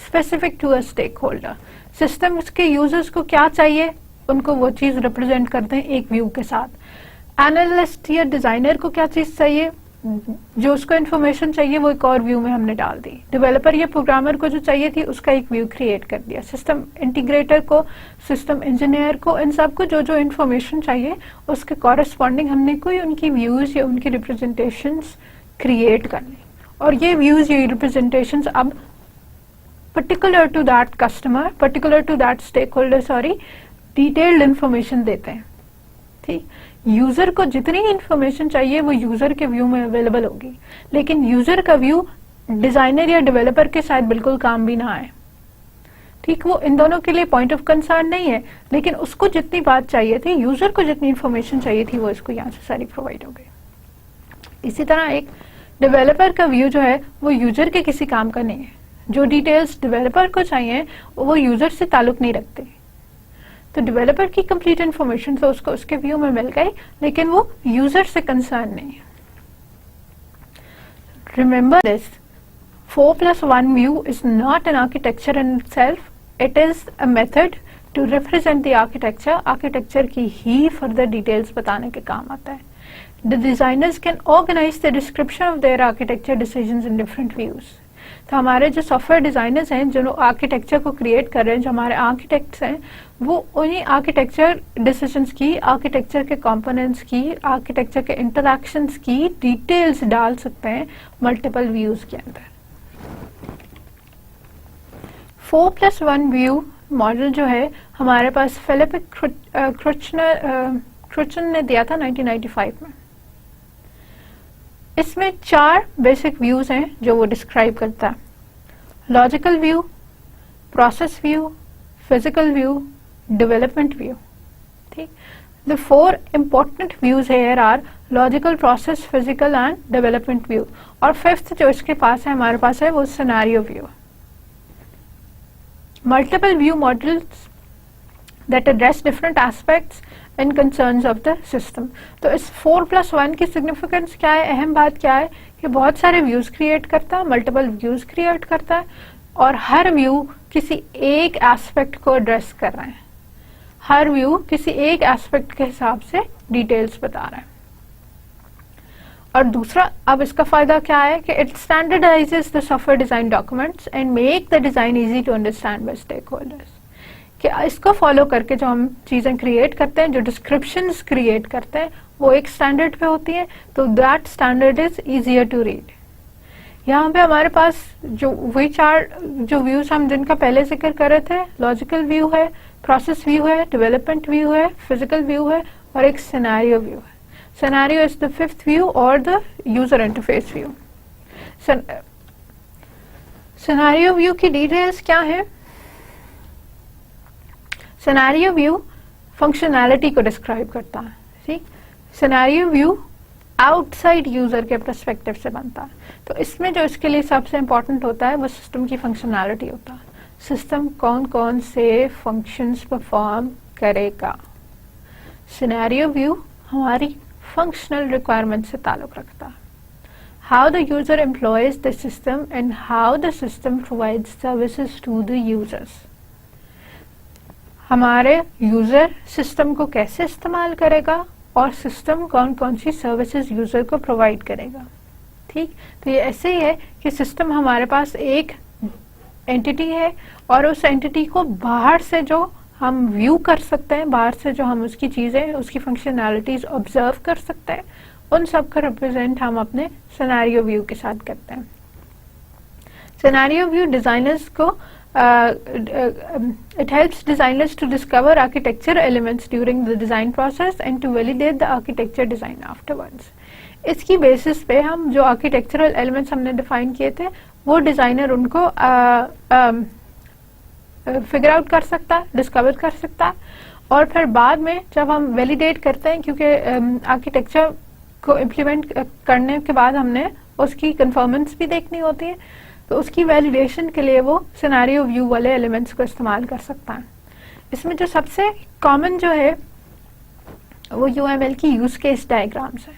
specific to a stake holder. System के यूजर्स को क्या चाहिए उनको वो चीज रिप्रेजेंट करते हैं एक व्यू के साथ। एनालिस्ट या डिजाइनर को क्या चीज चाहिए, जो उसको इन्फॉर्मेशन चाहिए वो एक और व्यू में हमने डाल दी। डेवलपर या प्रोग्रामर को जो चाहिए थी उसका एक व्यू क्रिएट कर दिया। सिस्टम इंटीग्रेटर को, सिस्टम इंजीनियर को, इन सबको जो जो इन्फॉर्मेशन चाहिए उसके कॉरेस्पॉन्डिंग हमने कोई उनकी व्यूज या उनकी रिप्रेजेंटेशंस क्रिएट कर ली। और ये व्यूज या रिप्रेजेंटेशंस अब particular to that customer, particular to that stake holder detailed information देते हैं। ठीक, यूजर को जितनी इंफॉर्मेशन चाहिए वो यूजर के व्यू में अवेलेबल होगी, लेकिन यूजर का व्यू डिजाइनर या डेवलपर के साथ बिल्कुल काम भी ना आए। ठीक, वो इन दोनों के लिए पॉइंट ऑफ कंसर्न नहीं है, लेकिन उसको जितनी बात चाहिए थी, यूजर को जितनी इंफॉर्मेशन चाहिए थी वो इसको यहाँ से सारी प्रोवाइड हो गई। इसी तरह एक डेवलपर का व्यू जो है वो यूजर के किसी काम का नहीं है। जो डिटेल्स डेवलपर को चाहिए वो यूजर से ताल्लुक नहीं रखते। तो डेवलपर की कंप्लीट इंफॉर्मेशन तो उसको उसके व्यू में मिल गई, लेकिन वो यूजर से कंसर्न नहीं है। Remember this, 4+1 view is not an architecture in itself, it is a method to represent the architecture. Architecture की ही फर्दर डिटेल्स बताने के काम आता है। The designers can organize the description of their architecture decisions in different views. तो हमारे जो सॉफ्टवेयर डिजाइनर्स हैं, जो आर्किटेक्चर को क्रिएट कर रहे हैं, जो हमारे आर्किटेक्ट्स हैं, वो उन्हीं आर्किटेक्चर डिसीजंस की, आर्किटेक्चर के कंपोनेंट्स की, आर्किटेक्चर के इंटरैक्शंस की डिटेल्स डाल सकते हैं मल्टीपल व्यूज के अंदर। 4+1 व्यू मॉडल जो है हमारे पास फिलिप क्रुचन ने दिया था 1995 में। इसमें 4 बेसिक व्यूज हैं जो वो डिस्क्राइब करता है। Logical view, process view, physical view, development view. ठीक, the four important views here are logical, process, physical and development view. और fifth जो इसके पास है, हमारे पास है, वो scenario view. Multiple view models that address different aspects and concerns of the system. तो इस 4+1 की significance क्या है, अहम बात क्या है कि बहुत सारे views create करता है, multiple views create करता है, और हर व्यू किसी एक एस्पेक्ट को एड्रेस कर रहे हैं, हर व्यू किसी एक एस्पेक्ट के हिसाब से डिटेल्स बता रहा है. और दूसरा, अब इसका फायदा क्या है कि it standardizes the software design documents and make the design easy to understand by stakeholders. कि इसको फॉलो करके जो हम चीजें क्रिएट करते हैं, जो डिस्क्रिप्शंस क्रिएट करते हैं, वो एक स्टैंडर्ड पे होती है, तो that standard is easier to read. यहाँ पे हमारे पास जो वही चार जो व्यूज हम जिनका पहले जिक्र कर रहे थे, लॉजिकल व्यू है, प्रोसेस व्यू है, डेवलपमेंट व्यू है, फिजिकल व्यू है, और एक सिनेरियो व्यू है. Scenario is the fifth view और the user interface view. Scenario view की डिटेल्स क्या है? सिनेरियो व्यू फंक्शनैलिटी को डिस्क्राइब करता है. ठीक, सिनेरियो व्यू आउटसाइड यूजर के पर्सपेक्टिव से बनता है. तो इसमें जो इसके लिए सबसे इंपॉर्टेंट होता है वो सिस्टम की फंक्शनैलिटी होता है. सिस्टम कौन कौन से फंक्शंस परफॉर्म करेगा. सिनेरियो व्यू हमारी फंक्शनल रिक्वायरमेंट से ताल्लुक रखता है. How the user employs the system and how the system provides services to the users. हमारे यूजर सिस्टम को कैसे इस्तेमाल करेगा और सिस्टम कौन कौन सी सर्विसेज यूजर को प्रोवाइड करेगा. ठीक, तो ये ऐसे ही है कि सिस्टम हमारे पास एक एंटिटी है और उस एंटिटी को बाहर से जो हम व्यू कर सकते हैं, बाहर से जो हम उसकी चीजें, उसकी फंक्शनैलिटीज ऑब्जर्व कर सकते हैं, उन सब का रिप्रेजेंट हम अपने सिनेरियो व्यू के साथ करते हैं. सिनेरियो व्यू डिजाइनर्स को it helps designers to discover architecture elements during the design process and to validate the architecture design afterwards. इसकी बेसिस पे हम जो आर्किटेक्चरल एलिमेंट्स हमने डिफाइन किए थे वो डिजाइनर उनको फिगर आउट कर सकता है, डिस्कवर कर सकता है, और फिर बाद में जब हम वैलिडेट करते हैं, क्योंकि आर्किटेक्चर को इम्प्लीमेंट करने के बाद हमने उसकी कन्फर्मेंस भी देखनी होती है, तो उसकी वैलिडेशन के लिए वो सिनेरियो व्यू वाले एलिमेंट्स को इस्तेमाल कर सकता है. इसमें जो सबसे कॉमन जो है वो यूएमएल की यूज केस डायग्राम्स है,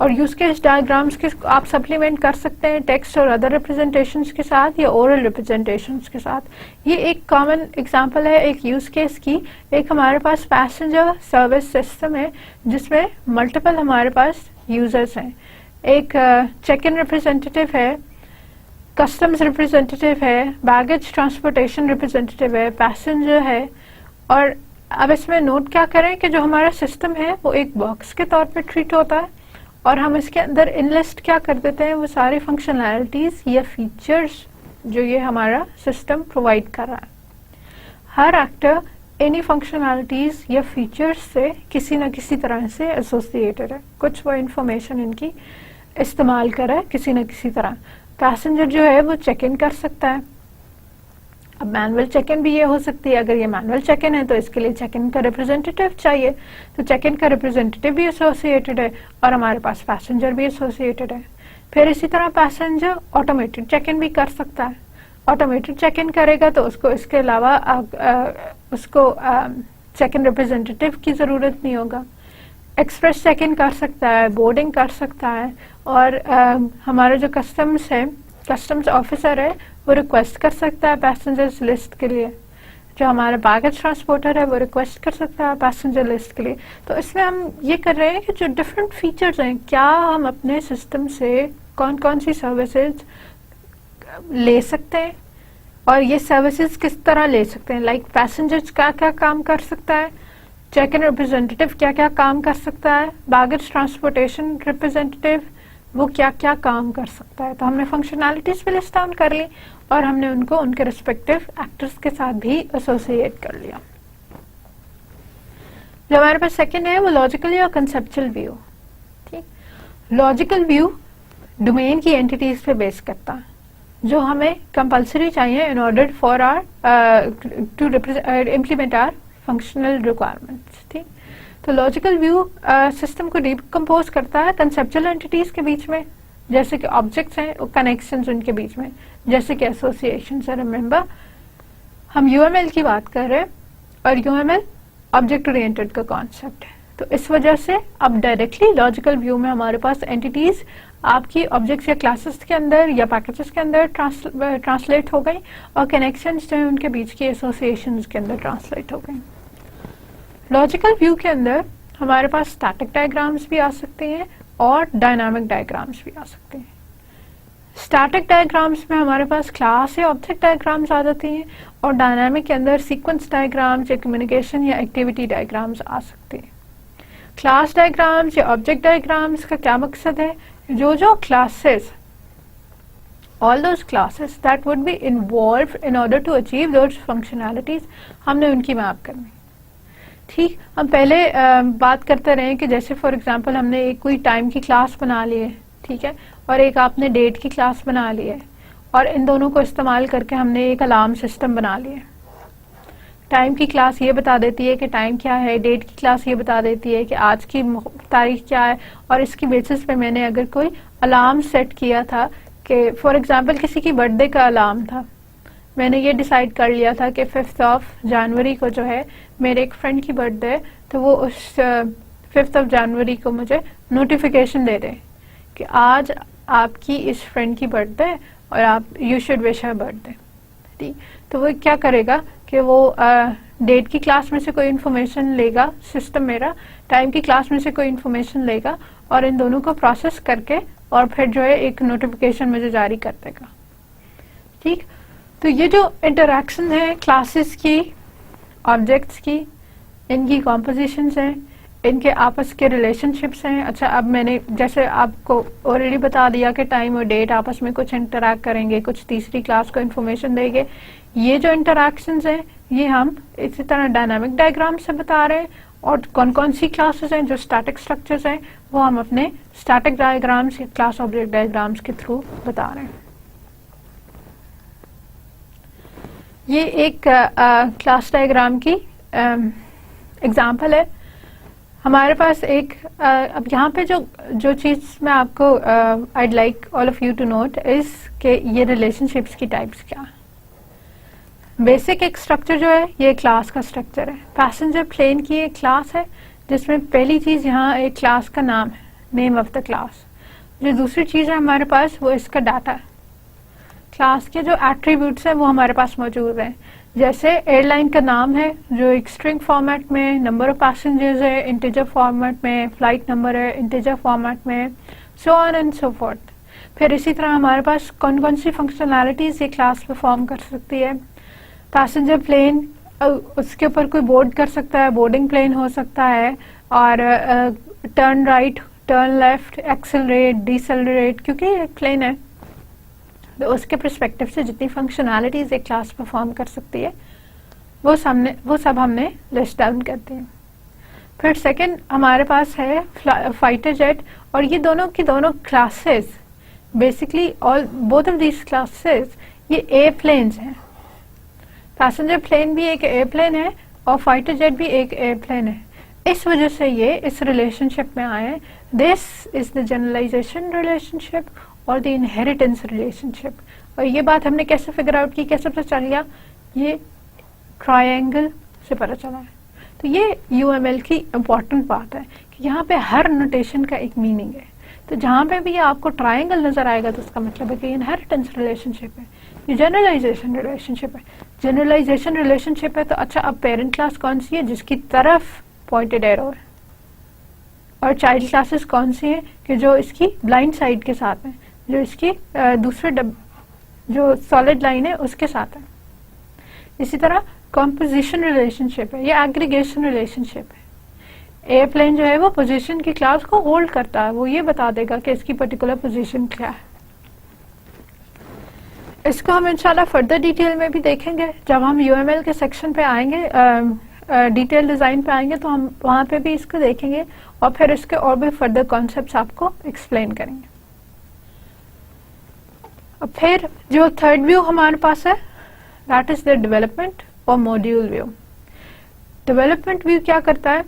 और यूज केस डायग्राम्स के आप सप्लीमेंट कर सकते हैं टेक्स्ट और अदर रिप्रेजेंटेशंस के साथ या ओरल रिप्रेजेंटेशंस के साथ. ये एक कॉमन एग्जांपल है एक यूज केस की. एक हमारे पास पैसेंजर सर्विस सिस्टम है जिसमें मल्टीपल हमारे पास यूजर्स हैं. एक चेक इन रिप्रेजेंटेटिव है, कस्टम्स रिप्रेजेंटेटिव है, बैगेज ट्रांसपोर्टेशन रिप्रेजेंटेटिव है, पैसेंजर है. और अब इसमें नोट क्या करें कि जो हमारा सिस्टम है वो एक बॉक्स के तौर पे ट्रीट होता है, और हम इसके अंदर इनलिस्ट क्या कर देते हैं, वो सारी फंक्शनैलिटीज या फीचर्स जो ये हमारा सिस्टम प्रोवाइड कर रहा है. हर एक्टर इन्हीं फंक्शनैलिटीज या फीचर्स से किसी न किसी तरह से एसोसिएटेड है, कुछ वो इंफॉर्मेशन इनकी इस्तेमाल कर रहा है किसी न किसी तरह. पैसेंजर जो है वो चेक इन कर सकता है. अब मैनुअल चेक इन भी ये हो सकती है. अगर ये मैनुअल चेक इन है तो इसके लिए चेक इन का रिप्रेजेंटेटिव चाहिए, तो चेक इन का रिप्रेजेंटेटिव भी एसोसिएटेड है और हमारे पास पैसेंजर भी एसोसिएटेड है. फिर इसी तरह पैसेंजर ऑटोमेटेड चेक इन भी कर सकता है. ऑटोमेटेड चेक इन करेगा तो उसको इसके अलावा उसको चेक इन रिप्रेजेंटेटिव की जरूरत नहीं होगा. एक्सप्रेस चेक इन कर सकता है, बोर्डिंग कर सकता है, और हमारा जो कस्टम्स ऑफिसर है वो रिक्वेस्ट कर सकता है पैसेंजर्स लिस्ट के लिए. जो हमारा बैगेज ट्रांसपोर्टर है वो रिक्वेस्ट कर सकता है पैसेंजर लिस्ट के लिए. तो इसमें हम ये कर रहे हैं कि जो डिफरेंट फीचर्स हैं, क्या हम अपने सिस्टम से कौन कौन सी सर्विसेज ले सकते हैं और ये सर्विसेज किस तरह ले सकते हैं. लाइक पैसेंजर्स क्या क्या काम कर सकता है, चेक इन रिप्रेजेंटेटिव क्या क्या काम कर सकता है, बैगेज ट्रांसपोर्टेशन रिप्रेजेंटेटिव वो क्या क्या काम कर सकता है. तो हमने फंक्शनैलिटीज भी लिस्ट डाउन कर ली और हमने उनको उनके रिस्पेक्टिव एक्टर्स के साथ भी एसोसिएट कर लिया. जो हमारे पास सेकंड है वो लॉजिकल या कंसेप्चुअल व्यू. ठीक, लॉजिकल व्यू डोमेन की एंटिटीज पे बेस करता है जो हमें कंपल्सरी चाहिए in order for our to implement our functional requirements. ठीक, तो लॉजिकल व्यू सिस्टम को डिकम्पोज करता है कंसेप्चुअल एंटिटीज के बीच में, जैसे कि ऑब्जेक्ट्स हैं और कनेक्शंस उनके बीच में, जैसे कि एसोसिएशन है। रिमेंबर हम यूएमएल की बात कर रहे हैं और यूएमएल ऑब्जेक्ट ओरिएंटेड का कॉन्सेप्ट है, तो इस वजह से अब डायरेक्टली लॉजिकल व्यू में हमारे पास एंटिटीज आपकी ऑब्जेक्ट्स या क्लासेस के अंदर या पैकेजेस के अंदर ट्रांसलेट हो गई और कनेक्शंस जो है उनके बीच की एसोसिएशंस के अंदर ट्रांसलेट हो गई। लॉजिकल व्यू के अंदर हमारे पास स्टैटिक डायग्राम्स भी आ सकते हैं और डायनामिक डायग्राम्स भी आ सकते हैं। स्टैटिक डायग्राम्स में हमारे पास क्लास या ऑब्जेक्ट डायग्राम्स आ जाती हैं और डायनामिक के अंदर सीक्वेंस डायग्राम्स या कम्युनिकेशन या एक्टिविटी डायग्राम्स आ सकते हैं। क्लास डायग्राम्स या ऑब्जेक्ट डायग्राम्स का क्या मकसद है? जो classes, all those classes that would be involved in order to achieve those functionalities, हमने उनकी मैप करनी। ठीक, हम पहले बात करते रहे कि जैसे फॉर एग्जांपल हमने एक कोई टाइम की क्लास बना ली है, ठीक है, और एक आपने डेट की क्लास बना ली है और इन दोनों को इस्तेमाल करके हमने एक अलार्म सिस्टम बना लिया। टाइम की क्लास ये बता देती है कि टाइम क्या है, डेट की क्लास ये बता देती है कि आज की तारीख क्या है, और इसकी बेसिस पे मैंने अगर कोई अलार्म सेट किया था कि फॉर एग्जांपल किसी की बर्थडे का अलार्म था, मैंने ये डिसाइड कर लिया था कि 5 जनवरी को जो है मेरे एक फ्रेंड की बर्थडे है, तो वो उस 5 जनवरी को मुझे नोटिफिकेशन दे दे कि आज आपकी इस फ्रेंड की बर्थडे है और आप you should wish her birthday. ठीक, तो वो क्या करेगा कि वो डेट की क्लास में से कोई इन्फॉर्मेशन लेगा, सिस्टम मेरा टाइम की क्लास में से कोई इन्फॉर्मेशन लेगा और इन दोनों को प्रोसेस करके और फिर जो है एक नोटिफिकेशन मुझे जारी कर देगा। ठीक, तो ये जो इंटरैक्शन है क्लासेस की, ऑब्जेक्ट्स की, इनकी कॉम्पोजिशंस हैं, इनके आपस के रिलेशनशिप्स हैं। अच्छा, अब मैंने जैसे आपको ऑलरेडी बता दिया कि टाइम और डेट आपस में कुछ इंटरैक्ट करेंगे, कुछ तीसरी क्लास को इन्फॉर्मेशन देंगे। ये जो इंटरैक्शंस हैं ये हम इसी तरह डायनामिक डायग्राम से बता रहे हैं, और कौन कौन सी क्लासेस हैं जो स्टैटिक स्ट्रक्चर्स हैं वो हम अपने स्टैटिक डायग्राम्स या क्लास ऑब्जेक्ट डायग्राम्स के थ्रू बता रहे हैं। ये एक क्लास डायग्राम की एग्जाम्पल है। हमारे पास एक अब यहाँ पे जो चीज मैं आपको I'd like all of you to note is के ये रिलेशनशिप्स की टाइप्स क्या है। बेसिक एक स्ट्रक्चर जो है ये क्लास का स्ट्रक्चर है। पैसेंजर प्लेन की एक क्लास है जिसमें पहली चीज यहाँ एक क्लास का नाम है, नेम ऑफ द क्लास। जो दूसरी चीज है हमारे पास वो इसका डाटा है। क्लास के जो एट्रीब्यूट्स हैं वो हमारे पास मौजूद हैं, जैसे एयरलाइन का नाम है जो एक स्ट्रिंग फॉर्मेट में, नंबर ऑफ पैसेंजर्स है इंटीजर फॉर्मेट में, फ्लाइट नंबर है इंटीजर फॉर्मेट में, so on and so fourth. फिर इसी तरह हमारे पास कौन कौन सी फंक्शनैलिटीज ये क्लास परफॉर्म कर सकती है। पैसेंजर प्लेन, उसके ऊपर कोई बोर्ड कर सकता है, बोर्डिंग प्लेन हो सकता है, और turn right, turn left, accelerate, decelerate, क्योंकि एक प्लेन है तो उसके परस्पेक्टिव से जितनी फंक्शनैलिटीज एक क्लास परफॉर्म कर सकती है वो सब हमने लिस्ट डाउन कर दी। फिर सेकंड हमारे पास है फाइटर जेट, और ये दोनों की दोनों classes basically all both of these classes ये एयरप्लेन्स हैं। पैसेंजर प्लेन भी एक एयरप्लेन है और फाइटर जेट भी एक एयरप्लेन है। इस वजह से ये इस रिलेशनशिप में आए हैं। This is the generalisation relationship और द इनहेरिटेंस रिलेशनशिप। और ये बात हमने कैसे फिगर आउट की, कैसे पता चल गया? ये ट्रायंगल से पता चला है। तो ये यूएमएल की इम्पोर्टेंट बात है कि यहाँ पे हर नोटेशन का एक मीनिंग है। तो जहाँ पे भी आपको ट्रायंगल नजर आएगा तो उसका मतलब है कि इनहेरिटेंस रिलेशनशिप है, ये जनरलाइजेशन रिलेशनशिप है। जनरलाइजेशन रिलेशनशिप है तो अच्छा, अब पेरेंट क्लास कौन सी है? जिसकी तरफ पॉइंटेड एरो है। और चाइल्ड क्लासेस कौन सी है? कि जो इसकी ब्लाइंड साइड के साथ है, जो इसकी दूसरे जो सॉलिड लाइन है उसके साथ है। इसी तरह कॉम्पोजिशन रिलेशनशिप है, ये एग्रीगेशन रिलेशनशिप है। एयरप्लेन जो है वो पोजीशन की क्लास को होल्ड करता है, वो ये बता देगा कि इसकी पर्टिकुलर पोजीशन क्या है। इसको हम इंशाल्लाह फर्दर डिटेल में भी देखेंगे जब हम यूएमएल के सेक्शन पे आएंगे, डिटेल डिजाइन पे आएंगे तो हम वहां पे भी इसको देखेंगे और फिर इसके और भी फर्दर कॉन्सेप्ट्स आपको एक्सप्लेन करेंगे। और फिर जो थर्ड व्यू हमारे पास है दैट इज द डेवलपमेंट और मॉड्यूल व्यू। डेवलपमेंट व्यू क्या करता है,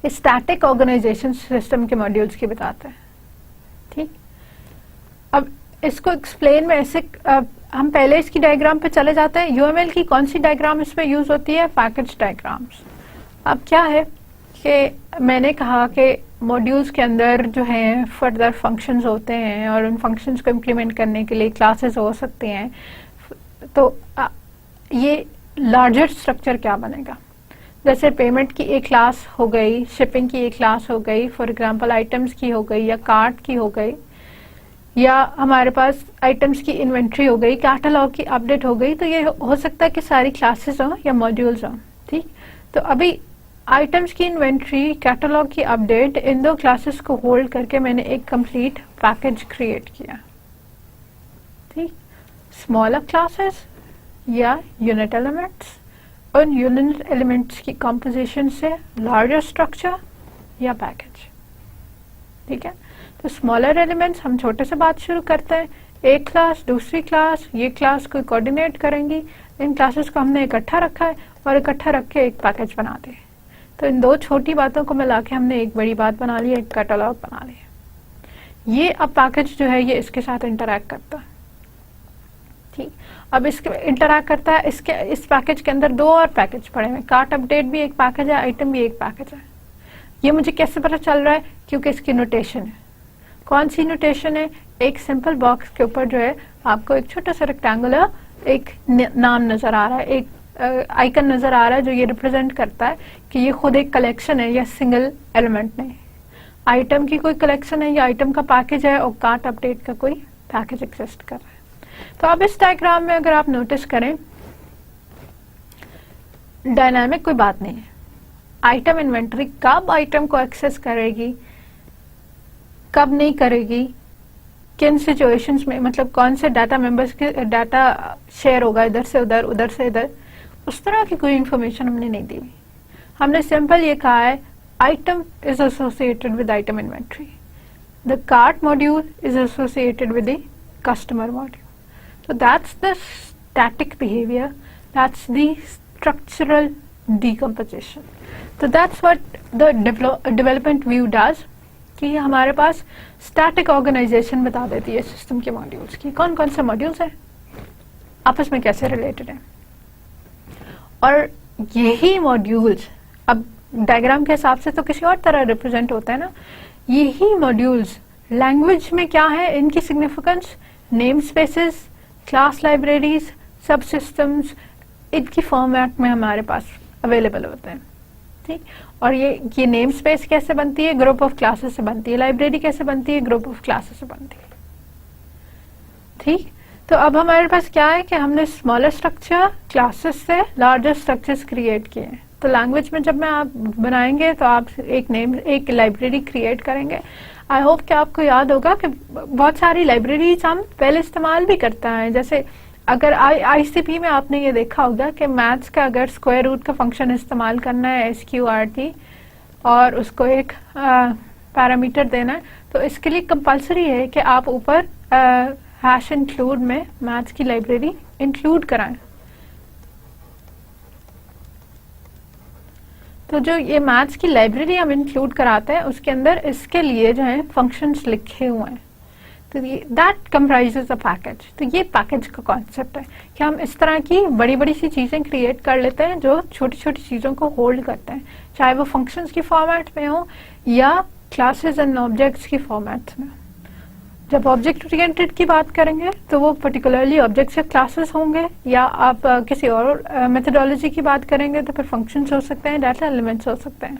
स्टैटिक ऑर्गेनाइजेशन सिस्टम के मॉड्यूल्स की बताता है। ठीक, अब इसको एक्सप्लेन में ऐसे हम पहले इसकी डायग्राम पे चले जाते हैं। यूएमएल की कौन सी डायग्राम इसमें यूज होती है, पैकेज डायग्राम्स। अब क्या है कि मैंने कहा कि मॉड्यूल्स के अंदर जो है फर्दर फंक्शंस होते हैं और उन फंक्शंस को इम्प्लीमेंट करने के लिए क्लासेस हो सकते हैं। तो ये लार्जर स्ट्रक्चर क्या बनेगा, जैसे पेमेंट की एक क्लास हो गई, शिपिंग की एक क्लास हो गई, फॉर एग्जांपल आइटम्स की हो गई या कार्ट की हो गई, या हमारे पास आइटम्स की इन्वेंट्री हो गई, कैटलॉग की अपडेट हो गई। तो ये हो सकता है कि सारी क्लासेस हों या मॉड्यूल्स हों। ठीक, तो अभी आइटम्स की इन्वेंट्री, कैटलॉग की अपडेट, इन दो क्लासेस को होल्ड करके मैंने एक कंप्लीट पैकेज क्रिएट किया। ठीक, स्मॉलर क्लासेस या यूनिट एलिमेंट्स, उन यूनिट एलिमेंट्स की कंपोजिशन से लार्जर स्ट्रक्चर या पैकेज। ठीक है, तो स्मॉलर एलिमेंट्स हम छोटे से बात शुरू करते हैं, एक क्लास, दूसरी क्लास, ये क्लास को कोऑर्डिनेट करेंगी। इन क्लासेस को हमने इकट्ठा रखा है और इकट्ठा रख के एक पैकेज बना दिए। तो इन दो छोटी बातों को मिला के हमने एक बड़ी बात बना ली, एक कैटलॉग बना लिया। ये अब पैकेज जो है ये इसके साथ इंटरैक्ट करता है। ठीक, अब इसके इंटरैक्ट करता है, इस पैकेज के अंदर दो और पैकेज पड़े हुए, कार्ट अपडेट भी एक पैकेज है, आइटम भी एक पैकेज है। ये मुझे कैसे पता चल रहा है, क्योंकि इसकी नोटेशन है। कौन सी नोटेशन है, एक सिंपल बॉक्स के ऊपर जो है आपको एक छोटा सा रेक्टेंगुलर एक नाम नजर आ रहा है, एक आइकन नजर आ रहा है जो ये रिप्रेजेंट करता है कि ये खुद एक कलेक्शन है या सिंगल एलिमेंट नहीं। आइटम की कोई कलेक्शन है या आइटम का पैकेज है और कार्ट अपडेट का कोई पैकेज एग्जिस्ट कर रहा है। तो अब इस डायग्राम में अगर आप नोटिस करें, डायनामिक कोई बात नहीं है। आइटम इन्वेंटरी कब आइटम को एक्सेस करेगी, कब नहीं करेगी, किन सिचुएशंस में, मतलब कौन से डाटा मेंबर्स के डाटा शेयर होगा इधर से उधर, उधर से इधर, उस तरह की कोई इंफॉर्मेशन हमने नहीं दी हुई। हमने सिंपल ये कहा है item is associated with item inventory, the cart module is associated with the customer module. So that's the static behavior, that's the structural decomposition. So that's what the development view does, कि हमारे पास static organization बता देती है system के modules की, कौन कौन से मॉड्यूल्स हैं, आपस में कैसे रिलेटेड हैं। और यही मॉड्यूल्स अब डायग्राम के हिसाब से तो किसी और तरह रिप्रेजेंट होता है ना, यही मॉड्यूल्स लैंग्वेज में क्या है, इनकी significance, name spaces, class libraries, सब सिस्टम्स, इनकी फॉर्मेट में हमारे पास अवेलेबल होते हैं। ठीक, और ये नेम स्पेस कैसे बनती है, ग्रुप ऑफ क्लासेस से बनती है। लाइब्रेरी कैसे बनती है, ग्रुप ऑफ क्लासेस से बनती है। ठीक, तो अब हमारे पास क्या है कि हमने स्मॉलर स्ट्रक्चर क्लासेस से लार्जर स्ट्रक्चर्स क्रिएट किए हैं। तो लैंग्वेज में जब मैं आप बनाएंगे तो आप एक लाइब्रेरी क्रिएट करेंगे। आई होप कि आपको याद होगा कि बहुत सारी लाइब्रेरीज हम पहले इस्तेमाल भी करते हैं। जैसे अगर आईसीपी में आपने ये देखा होगा कि मैथ्स का अगर स्क्वायर रूट का फंक्शन इस्तेमाल करना है SQRT और उसको एक पैरामीटर देना है, तो इसके लिए कंपलसरी है कि आप ऊपर हैश इंक्लूड में मैथ्स की लाइब्रेरी इंक्लूड कराएं। तो जो ये मैथ्स की लाइब्रेरी हम इंक्लूड कराते हैं उसके अंदर इसके लिए जो है फंक्शंस लिखे हुए हैं। तो ये दैट कंप्राइजेज अ पैकेज। तो ये पैकेज का कॉन्सेप्ट है कि हम इस तरह की बड़ी बड़ी सी चीजें क्रिएट कर लेते हैं जो छोटी छोटी चीजों को होल्ड करते हैं, चाहे वो फंक्शंस की फॉर्मेट में हो या क्लासेस एंड ऑब्जेक्ट्स की फॉर्मेट में। जब ऑब्जेक्ट ओरिएंटेड की बात करेंगे तो वो पर्टिकुलरली ऑब्जेक्ट्स या क्लासेस होंगे, या आप किसी और मेथोडोलॉजी की बात करेंगे तो फिर फंक्शंस हो सकते हैं, डाटा एलिमेंट्स हो सकते हैं।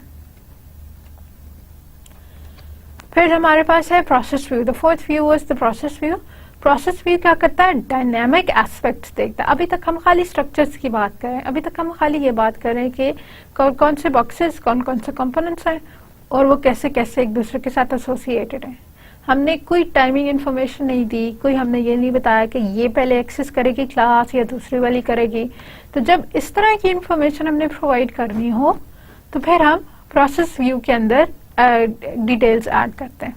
फिर हमारे पास है process view. The fourth view was the process view. Process view क्या करता है, डायनामिक एस्पेक्ट्स देखता है। अभी तक हम खाली स्ट्रक्चर्स की बात करें, अभी तक हम खाली ये बात करें कि कौन कौन से बॉक्सेस, कौन कौन से कंपोनेंट्स हैं और वो कैसे कैसे एक दूसरे के साथ एसोसिएटेड हैं। हमने कोई टाइमिंग इन्फॉर्मेशन नहीं दी, कोई हमने ये नहीं बताया कि ये पहले एक्सेस करेगी क्लास या दूसरी वाली करेगी। तो जब इस तरह की इन्फॉर्मेशन हमने प्रोवाइड करनी हो तो फिर हम प्रोसेस व्यू के अंदर डिटेल्स ऐड करते हैं।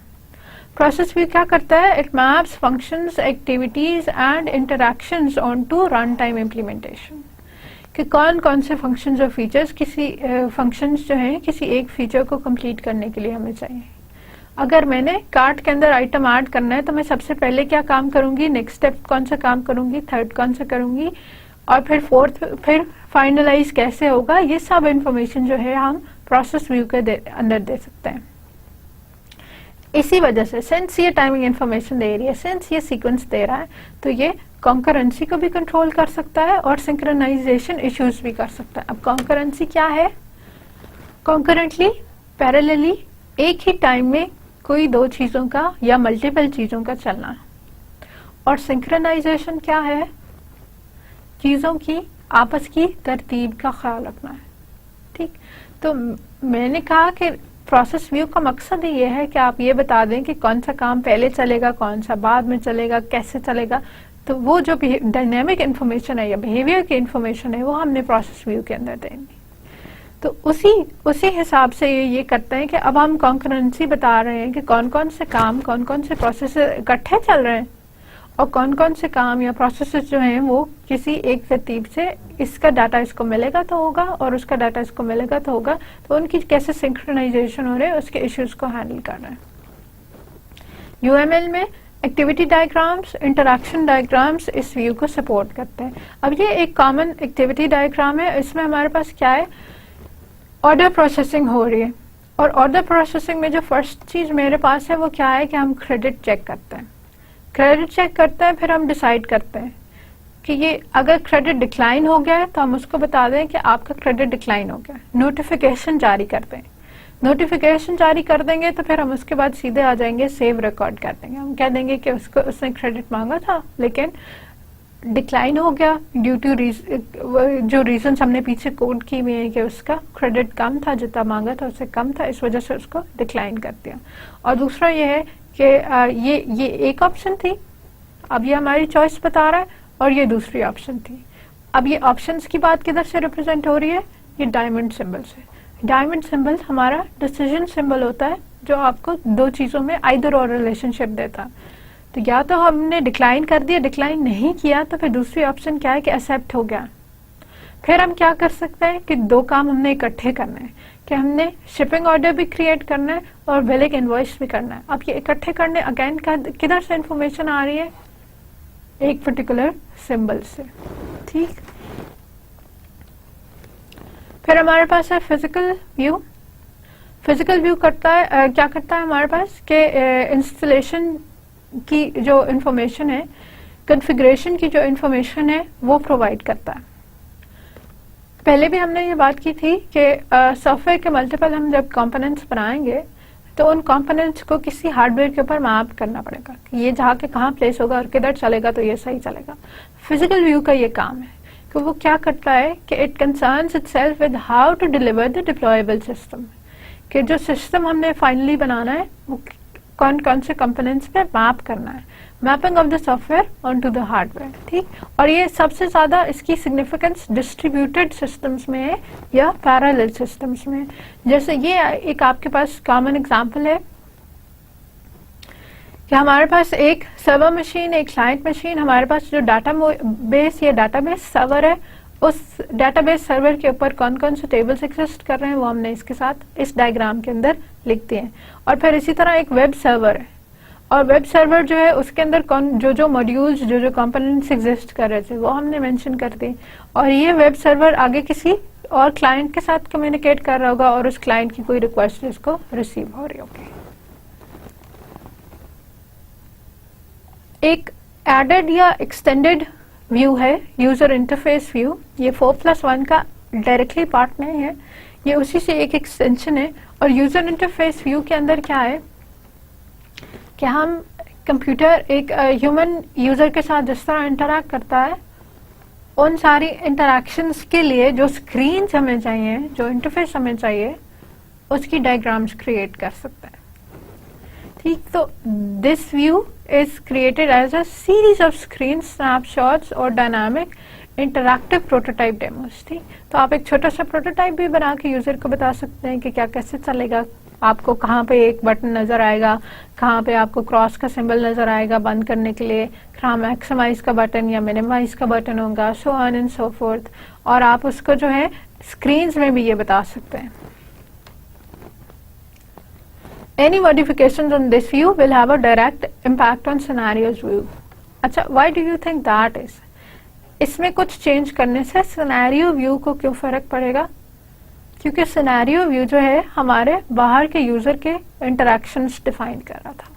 प्रोसेस व्यू क्या करता है, it maps functions, activities and interactions onto run time implementation. कि कौन कौन से फंक्शंस और फीचर्स किसी फंक्शंस जो हैं किसी एक फीचर को कंप्लीट करने के लिए हमें चाहिए। अगर मैंने कार्ट के अंदर आइटम ऐड करना है तो मैं सबसे पहले क्या काम करूंगी, नेक्स्ट स्टेप कौन सा काम करूंगी, थर्ड कौन सा करूंगी, और फिर फोर्थ, फिर फाइनलाइज कैसे होगा, ये सब इंफॉर्मेशन जो है हम प्रोसेस व्यू के अंदर दे सकते हैं। इसी वजह से सिंस ये टाइमिंग इंफॉर्मेशन दे रही है, सिंस ये सीक्वेंस दे रहा है, तो ये कॉन्करेंसी को भी कंट्रोल कर सकता है और सिंक्रोनाइजेशन इश्यूज भी कर सकता है। अब कॉन्करेंसी क्या है? कॉन्करेंटली, पैरेलली, एक ही टाइम में कोई दो चीजों का या मल्टीपल चीजों का चलना। और सिंक्रोनाइजेशन क्या है? चीजों की आपस की तरतीब का ख्याल रखना है। ठीक, तो मैंने कहा कि प्रोसेस व्यू का मकसद ही ये है कि आप ये बता दें कि कौन सा काम पहले चलेगा, कौन सा बाद में चलेगा, कैसे चलेगा। तो वो जो डायनेमिक इंफॉर्मेशन है या बिहेवियर की इंफॉर्मेशन है वो हमने प्रोसेस व्यू के अंदर देनी। तो उसी हिसाब से ये करते हैं कि अब हम कॉन्करेंसी बता रहे हैं कि कौन कौन से काम, कौन कौन से प्रोसेस इकट्ठे चल रहे हैं और कौन कौन से काम या प्रोसेसेस जो हैं वो किसी एक तरतीब से इसका डाटा इसको मिलेगा तो होगा और उसका डाटा इसको मिलेगा तो होगा, तो उनकी कैसे सिंक्रोनाइजेशन हो रहे हैं, उसके इश्यूज को हैंडल कर रहे हैं। यूएमएल में एक्टिविटी डायग्राम्स, इंटरैक्शन डायग्राम्स इस व्यू को सपोर्ट करते हैं। अब ये एक कॉमन एक्टिविटी डायग्राम है, इसमें हमारे पास क्या है, ऑर्डर प्रोसेसिंग हो रही है। और ऑर्डर प्रोसेसिंग में जो फर्स्ट चीज मेरे पास है वो क्या है कि हम क्रेडिट चेक करते हैं। क्रेडिट चेक करते हैं, फिर हम डिसाइड करते हैं कि ये अगर क्रेडिट डिक्लाइन हो गया है तो हम उसको बता दें कि आपका क्रेडिट डिक्लाइन हो गया है, नोटिफिकेशन जारी करते हैं। नोटिफिकेशन जारी कर देंगे तो फिर हम उसके बाद सीधे आ जाएंगे सेव रिकॉर्ड कर देंगे। हम कह देंगे कि उसने क्रेडिट मांगा था लेकिन डिक्लाइन हो गया ड्यू टू जो रीजन हमने पीछे कोड की हुई है कि उसका क्रेडिट कम था, जितना मांगा था उससे कम था, इस वजह से उसको डिक्लाइन कर दिया। और दूसरा ये है कि ये एक ऑप्शन थी, अब ये हमारी चॉइस बता रहा है, और ये दूसरी ऑप्शन थी। अब ये ऑप्शंस की बात किधर से रिप्रेजेंट हो रही है? ये डायमंड सिंबल से। डायमंड सिंबल हमारा डिसीजन सिंबल होता है जो आपको दो चीजों में आइदर और रिलेशनशिप देता। तो या तो हमने डिक्लाइन कर दिया, डिक्लाइन नहीं किया तो फिर दूसरी ऑप्शन क्या है कि एक्सेप्ट हो गया। फिर हम क्या कर सकते हैं कि दो काम हमने इकट्ठे करने हैं, कि हमने शिपिंग ऑर्डर भी क्रिएट करना है और बिलिंग इनवॉइस भी करना है। अब ये इकट्ठे करने अगेन किधर से इंफॉर्मेशन आ रही है? एक पर्टिकुलर सिंबल से। ठीक, फिर हमारे पास है फिजिकल व्यू। फिजिकल व्यू करता है क्या करता है हमारे पास कि इंस्टॉलेशन की जो इंफॉर्मेशन है, कॉन्फ़िगरेशन की जो इंफॉर्मेशन है वो प्रोवाइड करता है। पहले भी हमने ये बात की थी कि सॉफ्टवेयर के मल्टीपल हम जब कंपोनेंट्स बनाएंगे तो उन कंपोनेंट्स को किसी हार्डवेयर के ऊपर मैप करना पड़ेगा कि ये जहाँ के कहाँ प्लेस होगा और किधर चलेगा तो ये सही चलेगा। फिजिकल व्यू का ये काम है कि वो क्या करता है कि it concerns itself with how to deliver the deployable system, कि जो सिस्टम हमने फाइनली बनाना है वो कौन कौन से कंपोनेंट्स पे मैप करना है, mapping of the software onto the hardware. ठीक, और ये सबसे ज्यादा इसकी सिग्निफिकेंस डिस्ट्रीब्यूटेड सिस्टम्स में है या पैरेलल सिस्टम्स में। जैसे ये एक आपके पास कॉमन एग्जांपल है कि हमारे पास एक सर्वर मशीन, एक क्लाइंट मशीन, हमारे पास जो डाटाबेस या डाटाबेस सर्वर है, उस डाटाबेस सर्वर के ऊपर कौन कौन से टेबल्स एग्जिस्ट कर रहे हैं वो हमने इसके साथ इस डायग्राम के अंदर लिखते हैं। और फिर इसी तरह एक वेब सर्वर है, और वेब सर्वर जो है उसके अंदर कौन जो मॉड्यूल्स जो कंपोनेंट्स एग्जिस्ट कर रहे थे वो हमने मेंशन कर दी। और ये वेब सर्वर आगे किसी और क्लाइंट के साथ कम्युनिकेट कर रहा होगा और उस क्लाइंट की कोई रिक्वेस्ट इसको रिसीव हो रही होगी। एक एडेड या एक्सटेंडेड व्यू है यूजर इंटरफेस व्यू। ये 4+1 का डायरेक्टली पार्ट नहीं है, ये उसी से एक एक्सटेंशन है। और यूजर इंटरफेस व्यू के अंदर क्या है कि हम कंप्यूटर एक ह्यूमन यूजर के साथ जिस तरह इंटरैक्ट करता है उन सारी इंटरैक्शंस के लिए जो स्क्रीन हमें चाहिए, जो इंटरफेस हमें चाहिए, उसकी डायग्राम्स क्रिएट कर सकते हैं। ठीक, तो this view is created as a series of screen snapshots और dynamic interactive prototype demos। ठीक, तो आप एक छोटा सा प्रोटोटाइप भी बना के यूजर को बता सकते हैं कि क्या कैसे चलेगा आपको कहाँ पे एक बटन नजर आएगा, कहाँ पे आपको क्रॉस का सिंबल नजर आएगा बंद करने के लिए, कहाँ मैक्सिमाइज का बटन या मिनिमाइज का बटन होगा, so on and so fourth. और आप उसको जो है स्क्रीन्स में भी ये बता सकते हैं। Any modifications on this view will have a direct impact on scenarios view. अच्छा, why do you think that is? इसमें कुछ चेंज करने से सिनेरियो व्यू को क्यों फर्क पड़ेगा? क्योंकि सिनेरियो व्यू जो है हमारे बाहर के यूजर के इंटरैक्शंस डिफाइन कर रहा था।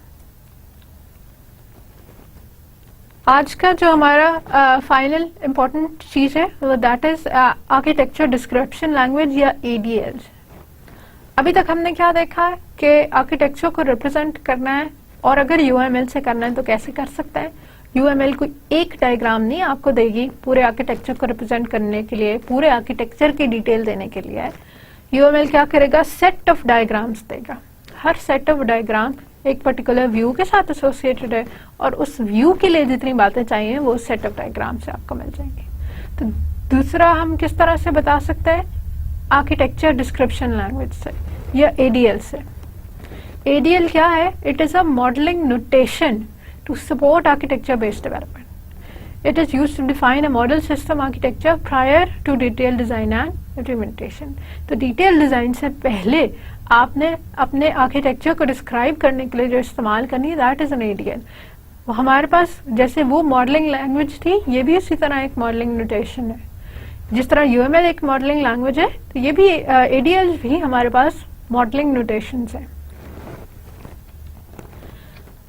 आज का जो हमारा फाइनल इम्पोर्टेंट चीज है वो that is architecture description language या ADL। अभी तक हमने क्या देखा है कि आर्किटेक्चर को रिप्रेजेंट करना है और अगर UML से करना है तो कैसे कर सकते हैं। UML कोई एक डायग्राम नहीं आपको देगी पूरे आर्किटेक्चर को रिप्रेजेंट करने के लिए, पूरे आर्किटेक्चर की डिटेल देने के लिए। UML क्या करेगा, सेट ऑफ डायग्राम्स देगा। हर सेट ऑफ डायग्राम एक पर्टिकुलर व्यू के साथ एसोसिएटेड है और उस व्यू के लिए जितनी बातें चाहिए वो सेट ऑफ डायग्राम से आपको मिल जाएंगी। तो दूसरा हम किस तरह से बता सकते हैं, आर्किटेक्चर डिस्क्रिप्शन लैंग्वेज से या ADL से। ADL क्या है, it is a modelling notation to support architecture based development. It is used to define a model system architecture prior to detailed design and implementation. तो detailed design से पहले आपने अपने आर्किटेक्चर को डिस्क्राइब करने के लिए जो इस्तेमाल करनी है that is an ADL. हमारे पास जैसे वो मॉडलिंग लैंग्वेज थी, ये भी इसी तरह एक मॉडलिंग नोटेशन है। जिस तरह UML एक मॉडलिंग लैंग्वेज है तो ये भी ADL भी हमारे पास मॉडलिंग नोटेशंस है।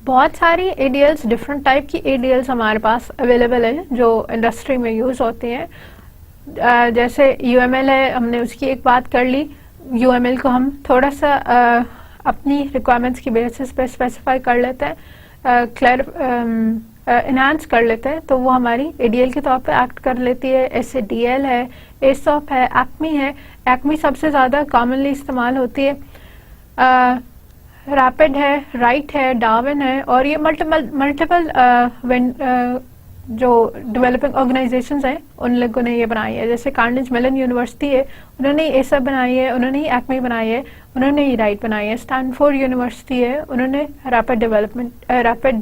बहुत सारी ADLs, डिफरेंट टाइप की ADLs हमारे पास अवेलेबल है जो इंडस्ट्री में यूज होती हैं। जैसे UML है, हमने उसकी एक बात कर ली। UML को हम थोड़ा सा अपनी रिक्वायरमेंट्स की बेसिस पे स्पेसिफाई कर लेते हैं, इनहांस कर लेते हैं, तो वो हमारी ADL के तौर पे एक्ट कर लेती है। SADL है, ASOP है, ACME है। ACME सबसे ज़्यादा कॉमनली इस्तेमाल होती है। रैपिड है, राइट है, डार्विन है और ये मल्टीपल जो डेवलपिंग ऑर्गेनाइजेशंस हैं उन लोगों ने ये बनाई है। जैसे कार्नेगी मेलन यूनिवर्सिटी है, उन्होंने ये सब बनाई है, उन्होंने ही ACME बनाई है, उन्होंने ही राइट बनाई है। स्टैनफोर्ड यूनिवर्सिटी है, उन्होंने रैपिड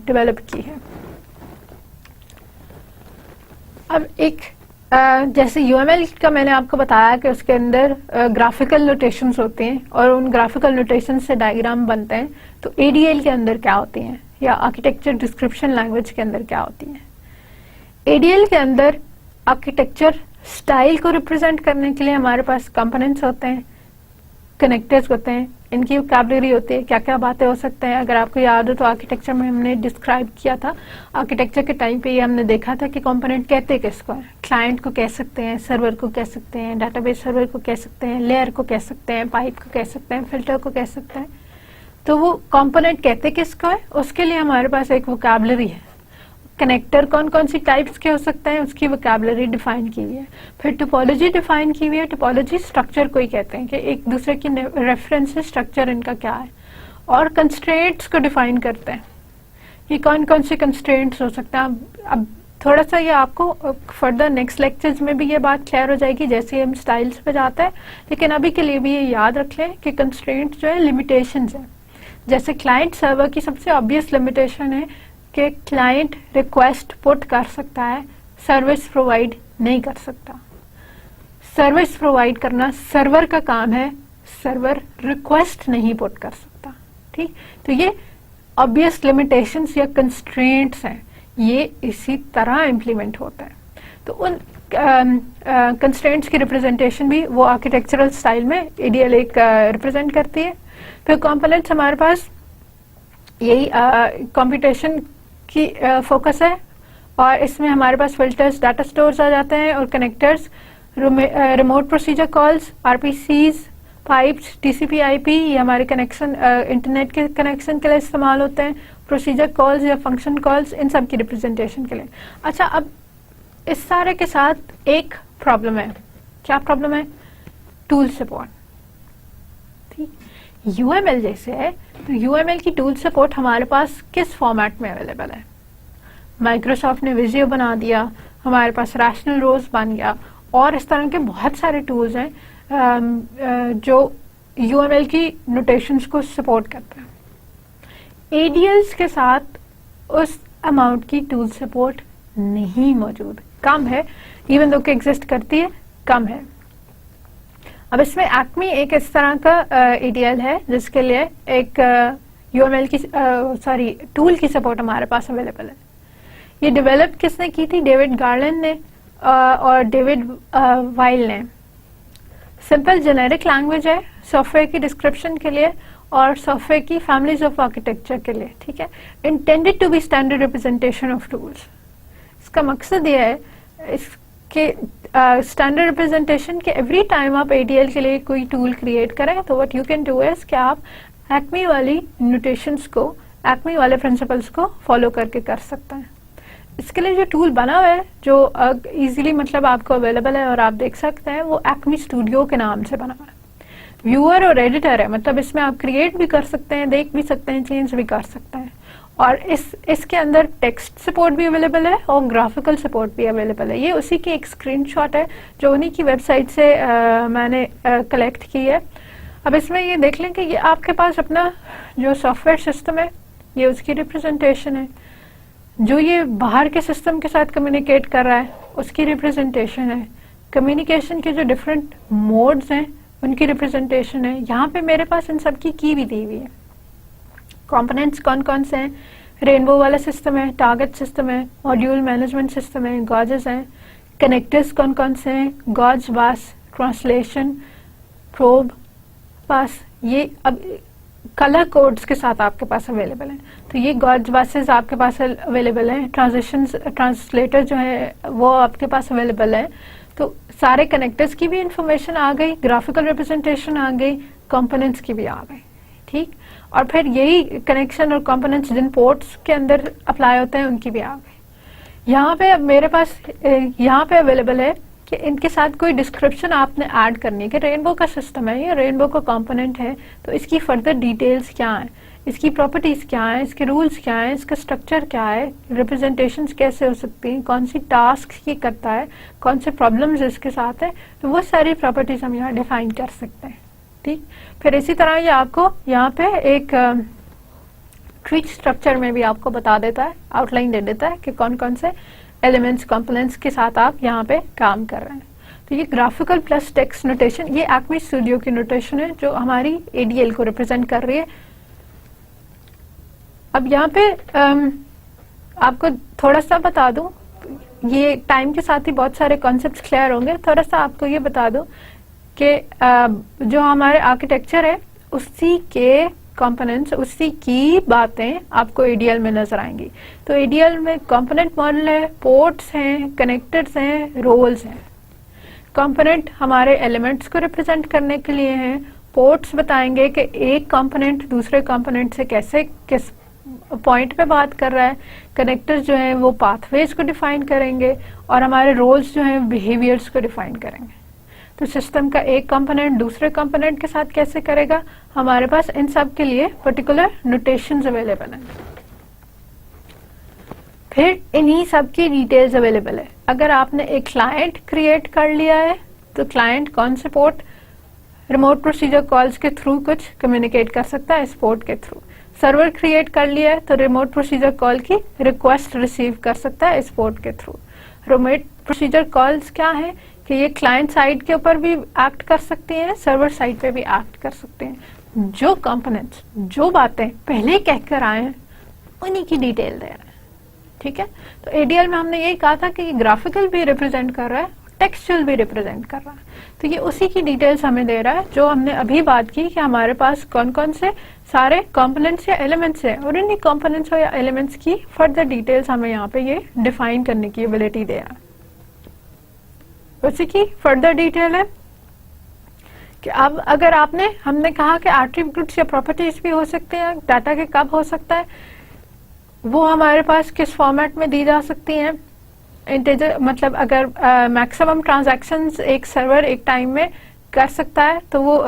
डेवलप की है। अब एक जैसे UML का मैंने आपको बताया कि उसके अंदर ग्राफिकल नोटेशंस होते हैं और उन ग्राफिकल नोटेशंस से डायग्राम बनते हैं, तो ADL के अंदर क्या होती हैं या आर्किटेक्चर डिस्क्रिप्शन लैंग्वेज के अंदर क्या होती हैं। ADL के अंदर आर्किटेक्चर स्टाइल को रिप्रेजेंट करने के लिए हमारे पास कंपोनेंट्स होते हैं, कनेक्टर्स होते हैं, इनकी वोकैबुलरी होती है, क्या क्या बातें हो सकते हैं। अगर आपको याद हो तो आर्किटेक्चर में हमने डिस्क्राइब किया था, आर्किटेक्चर के टाइम पे ये हमने देखा था कि कंपोनेंट कहते किसको हैं। क्लाइंट को कह सकते हैं, सर्वर को कह सकते हैं, डेटाबेस सर्वर को कह सकते हैं, लेयर को कह सकते हैं, पाइप को कह सकते हैं, फिल्टर को कह सकते हैं। तो वो कंपोनेंट कहते किसको है, उसके लिए हमारे पास एक वोकैबुलरी है। कनेक्टर कौन कौन सी टाइप्स के हो सकते हैं, उसकी वोकैबुलरी डिफाइन की हुई है। फिर टोपोलॉजी डिफाइन की हुई है। टोपोलॉजी स्ट्रक्चर को ही कहते हैं कि एक दूसरे की रेफरेंस स्ट्रक्चर इनका क्या है। और कंस्ट्रेंट्स को डिफाइन करते हैं कि कौन कौन से कंस्ट्रेंट्स हो सकते हैं। अब थोड़ा सा ये आपको फर्दर नेक्स्ट लेक्चर्स में भी ये बात क्लियर हो जाएगी जैसे हम स्टाइल्स पे जाते हैं, लेकिन अभी के लिए भी ये याद रख लें कि कंस्ट्रेंट्स जो है लिमिटेशंस है। जैसे क्लाइंट सर्वर की सबसे ऑब्वियस लिमिटेशन है कि क्लाइंट रिक्वेस्ट पुट कर सकता है, सर्विस प्रोवाइड नहीं कर सकता। सर्विस प्रोवाइड करना सर्वर का काम है, सर्वर रिक्वेस्ट नहीं पुट कर सकता। ठीक, तो ये ऑब्वियस लिमिटेशंस या कंस्ट्रेंट्स हैं, ये इसी तरह इम्प्लीमेंट होता है। तो उन कंस्ट्रेंट्स की रिप्रेजेंटेशन भी वो आर्किटेक्चरल स्टाइल में ADL एक रिप्रेजेंट करती है। फिर कंपोनेंट्स हमारे पास यही कंप्यूटेशन की फोकस है और इसमें हमारे पास फिल्टर्स, डाटा स्टोर्स आ जाते हैं और connectors, remote procedure calls, RPCs, pipes, TCP/IP, ये हमारे कनेक्शन इंटरनेट के कनेक्शन के लिए इस्तेमाल होते हैं। प्रोसीजर कॉल्स या फंक्शन कॉल्स, इन सब की रिप्रेजेंटेशन के लिए। अच्छा, अब इस सारे के साथ एक प्रॉब्लम है। क्या प्रॉब्लम है? Tool support. ठीक, UML जैसे है तो UML की टूल सपोर्ट हमारे पास किस फॉर्मेट में अवेलेबल है? माइक्रोसॉफ्ट ने विजियो बना दिया, हमारे पास रैशनल रोज बन गया और इस तरह के बहुत सारे टूल्स हैं जो UML की नोटेशंस को सपोर्ट करता है। ADLs के साथ उस अमाउंट की टूल सपोर्ट नहीं मौजूद, कम है, इवन दो कि एग्जिस्ट करती है, कम है। अब इसमें एक्मी एक इस तरह का ADL है जिसके लिए एक UML की टूल की सपोर्ट हमारे पास अवेलेबल है। ये डेवलप किसने की थी? डेविड गार्लैंड ने और डेविड वाइल ने। सिंपल जेनेरिक लैंग्वेज है सॉफ्टवेयर की डिस्क्रिप्शन के लिए और सॉफ्टवेयर की फैमिलीज ऑफ आर्किटेक्चर के लिए, ठीक है। Intended to be standard representation of tools. इसका मकसद ये है इसके स्टैंडर्ड रिप्रेजेंटेशन के एवरी टाइम आप ADL के लिए कोई टूल क्रिएट करें तो what you can do is कि आप एक्मी वाली नोटेशंस को, एक्मी वाले प्रिंसिपल्स को फॉलो करके कर सकते हैं। इसके लिए जो टूल बना हुआ है जो इजीली मतलब आपको अवेलेबल है और आप देख सकते हैं, वो एक्मी स्टूडियो के नाम से बना हुआ है। व्यूअर और एडिटर है, मतलब इसमें आप क्रिएट भी कर सकते हैं, देख भी सकते हैं, चेंज भी कर सकते हैं। और इसके अंदर टेक्स्ट सपोर्ट भी अवेलेबल है और ग्राफिकल सपोर्ट भी अवेलेबल है। ये उसी की एक स्क्रीनशॉट है जो उन्हीं की वेबसाइट से मैंने कलेक्ट की है। अब इसमें ये देख लें कि ये आपके पास अपना जो सॉफ्टवेयर सिस्टम है ये उसकी रिप्रेजेंटेशन है, जो ये बाहर के सिस्टम के साथ कम्युनिकेट कर रहा है उसकी रिप्रेजेंटेशन है, कम्युनिकेशन के जो डिफरेंट मोड्स हैं उनकी रिप्रेजेंटेशन है। यहाँ पे मेरे पास इन सब की भी दी हुई है। कंपोनेंट्स कौन कौन से हैं? रेनबो वाला सिस्टम है, टारगेट सिस्टम है, मॉड्यूल मैनेजमेंट सिस्टम है, गॉजेस हैं। कनेक्टर्स कौन कौन से हैं? गॉज, बास, ट्रांसलेशन, प्रोब, पास। ये अब कलर कोड्स के साथ आपके पास अवेलेबल है। तो ये गॉज बासेस आपके पास अवेलेबल हैं। ट्रांसलेटर जो है वो आपके पास अवेलेबल है। तो सारे कनेक्टर्स की भी इंफॉर्मेशन आ गई, ग्राफिकल रिप्रेजेंटेशन आ गई, कंपोनेंट्स की भी आ गई, ठीक। और फिर यही कनेक्शन और कंपोनेंट्स जिन पोर्ट्स के अंदर अप्लाई होते हैं उनकी भी आ गई। यहाँ पे अब मेरे पास यहाँ पे अवेलेबल है कि इनके साथ कोई डिस्क्रिप्शन आपने ऐड करनी है कि रेनबो का सिस्टम है, ये रेनबो का कंपोनेंट है, तो इसकी फर्दर डिटेल्स क्या है, इसकी प्रॉपर्टीज क्या है, इसके रूल्स क्या है, इसका स्ट्रक्चर क्या है, रिप्रेजेंटेशंस कैसे हो सकती हैं, कौन सी टास्क ये करता है, कौन से प्रॉब्लम्स इसके साथ है, तो वो सारी प्रॉपर्टीज हम यहाँ डिफाइन कर सकते हैं, ठीक। फिर इसी तरह ये आपको यहाँ पे एक ट्री स्ट्रक्चर में भी आपको बता देता है, आउटलाइन दे देता है कि कौन कौन से एलिमेंट्स, कंपोनेंट्स के साथ आप यहाँ पे काम कर रहे हैं। तो ये ग्राफिकल प्लस टेक्स्ट नोटेशन, ये एक्मी स्टूडियो की नोटेशन है जो हमारी ADL को रिप्रेजेंट कर रही है। अब यहाँ पे आपको थोड़ा सा बता दूं, ये टाइम के साथ ही बहुत सारे कॉन्सेप्ट्स क्लियर होंगे। थोड़ा सा आपको ये बता दूं कि जो हमारे आर्किटेक्चर है उसी के कंपोनेंट्स, उसी की बातें आपको ADL में नजर आएंगी। तो ADL में कंपोनेंट मॉडल है, पोर्ट्स हैं, कनेक्टर्स हैं, रोल्स हैं। कंपोनेंट हमारे एलिमेंट्स को रिप्रेजेंट करने के लिए हैं। पोर्ट्स बताएंगे कि एक कंपोनेंट दूसरे कंपोनेंट से कैसे किस पॉइंट पे बात कर रहा है। कनेक्टर्स जो हैं वो पाथवेज को डिफाइन करेंगे और हमारे रोल्स जो हैं बिहेवियर्स को डिफाइन करेंगे। तो सिस्टम का एक कंपोनेंट दूसरे कंपोनेंट के साथ कैसे करेगा, हमारे पास इन सब के लिए पर्टिकुलर नोटेशंस अवेलेबल हैं। फिर इन्हीं सब की डिटेल्स अवेलेबल है। अगर आपने एक क्लाइंट क्रिएट कर लिया है तो क्लाइंट कौन से पोर्ट, रिमोट प्रोसीजर कॉल्स के थ्रू कुछ कम्युनिकेट कर सकता है इस पोर्ट के थ्रू। सर्वर क्रिएट कर लिया है तो रिमोट प्रोसीजर कॉल की रिक्वेस्ट रिसीव कर सकता है इस पोर्ट के थ्रू। रिमोट प्रोसीजर कॉल्स क्या है कि ये क्लाइंट साइड के ऊपर भी एक्ट कर सकते हैं, सर्वर साइड पे भी एक्ट कर सकते हैं। जो कंपोनेंट्स, जो बातें पहले कहकर आए हैं उन्हीं की डिटेल दे रहे हैं, ठीक है। तो ADL में हमने यही कहा था कि ये ग्राफिकल भी रिप्रेजेंट कर रहा है, टेक्सचुअल भी रिप्रेजेंट कर रहा है। तो ये उसी की डिटेल्स हमें दे रहा है जो हमने अभी बात की कि हमारे पास कौन कौन से सारे कंपोनेंट्स या एलिमेंट्स हैं और इन्हीं कंपोनेंट्स या एलिमेंट्स की फर्दर डिटेल्स हमें यहाँ पे ये डिफाइन करने की एबिलिटी दे रहा है। उसी की फर्दर डिटेल है कि अब अगर हमने कहा कि एट्रीब्यूट्स या प्रॉपर्टीज भी हो सकते हैं, डाटा के कब हो सकता है, वो हमारे पास किस फॉर्मेट में दी जा सकती हैं। इंटीजर मतलब अगर मैक्सिमम ट्रांजैक्शंस एक सर्वर एक टाइम में कर सकता है तो वो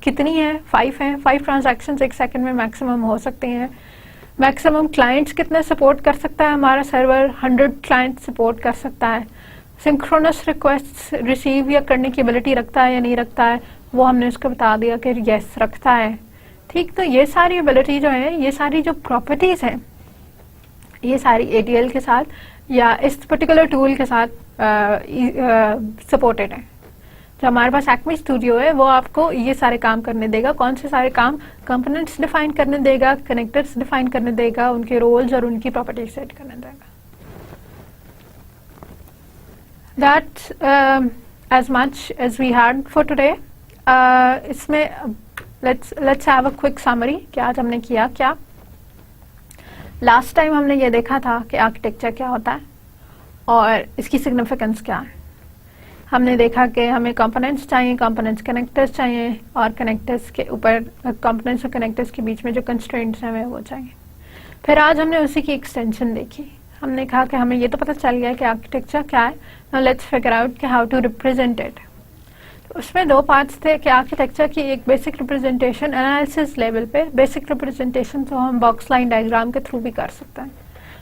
कितनी है, 5 है, 5 ट्रांजैक्शंस एक सेकंड में मैक्सिमम हो सकते हैं। मैक्सिमम क्लाइंट्स कितने सपोर्ट कर सकता है हमारा सर्वर, 100 क्लाइंट सपोर्ट कर सकता है। सिंक्रोनस रिक्वेस्ट रिसीव या करने की एबिलिटी रखता है या नहीं रखता है। वो हमने उसको बता दिया कि यस रखता है, ठीक। तो ये सारी एबिलिटी जो है, ये सारी जो प्रॉपर्टीज हैं, ये सारी ATL के साथ या इस पर्टिकुलर टूल के साथ सपोर्टेड है। जो हमारे पास एक्मे स्टूडियो है वो आपको ये सारे काम करने देगा। कौन से सारे काम? कंपोनेंट्स डिफाइन करने देगा, कनेक्टर्स डिफाइन करने देगा, उनके रोल्स और उनकी प्रॉपर्टीज सेट करने देगा। That's as much as we had for today. इसमें let's have a quick summary कि आज हमने किया क्या। लास्ट टाइम हमने ये देखा था कि आर्किटेक्चर क्या होता है और इसकी सिग्निफिकेंस क्या है। हमने देखा कि हमें कंपोनेंट्स चाहिए, कंपोनेंट्स कनेक्टर्स चाहिए और कनेक्टर्स के ऊपर कंपोनेंट्स और कनेक्टर्स के बीच में जो कंस्ट्रेंट्स हैं वो चाहिए। फिर आज हमने उसी की एक्सटेंशन देखी। हमने कहा कि हमें ये तो पता चल गया कि आर्किटेक्चर क्या है, नाउ लेट्स फिगर आउट कि हाउ टू रिप्रेजेंट इट। उसमें दो पार्ट्स थे कि आर्किटेक्चर की एक बेसिक रिप्रेजेंटेशन एनालिसिस लेवल पे। बेसिक रिप्रेजेंटेशन तो हम बॉक्स लाइन डायग्राम के थ्रू भी कर सकते हैं।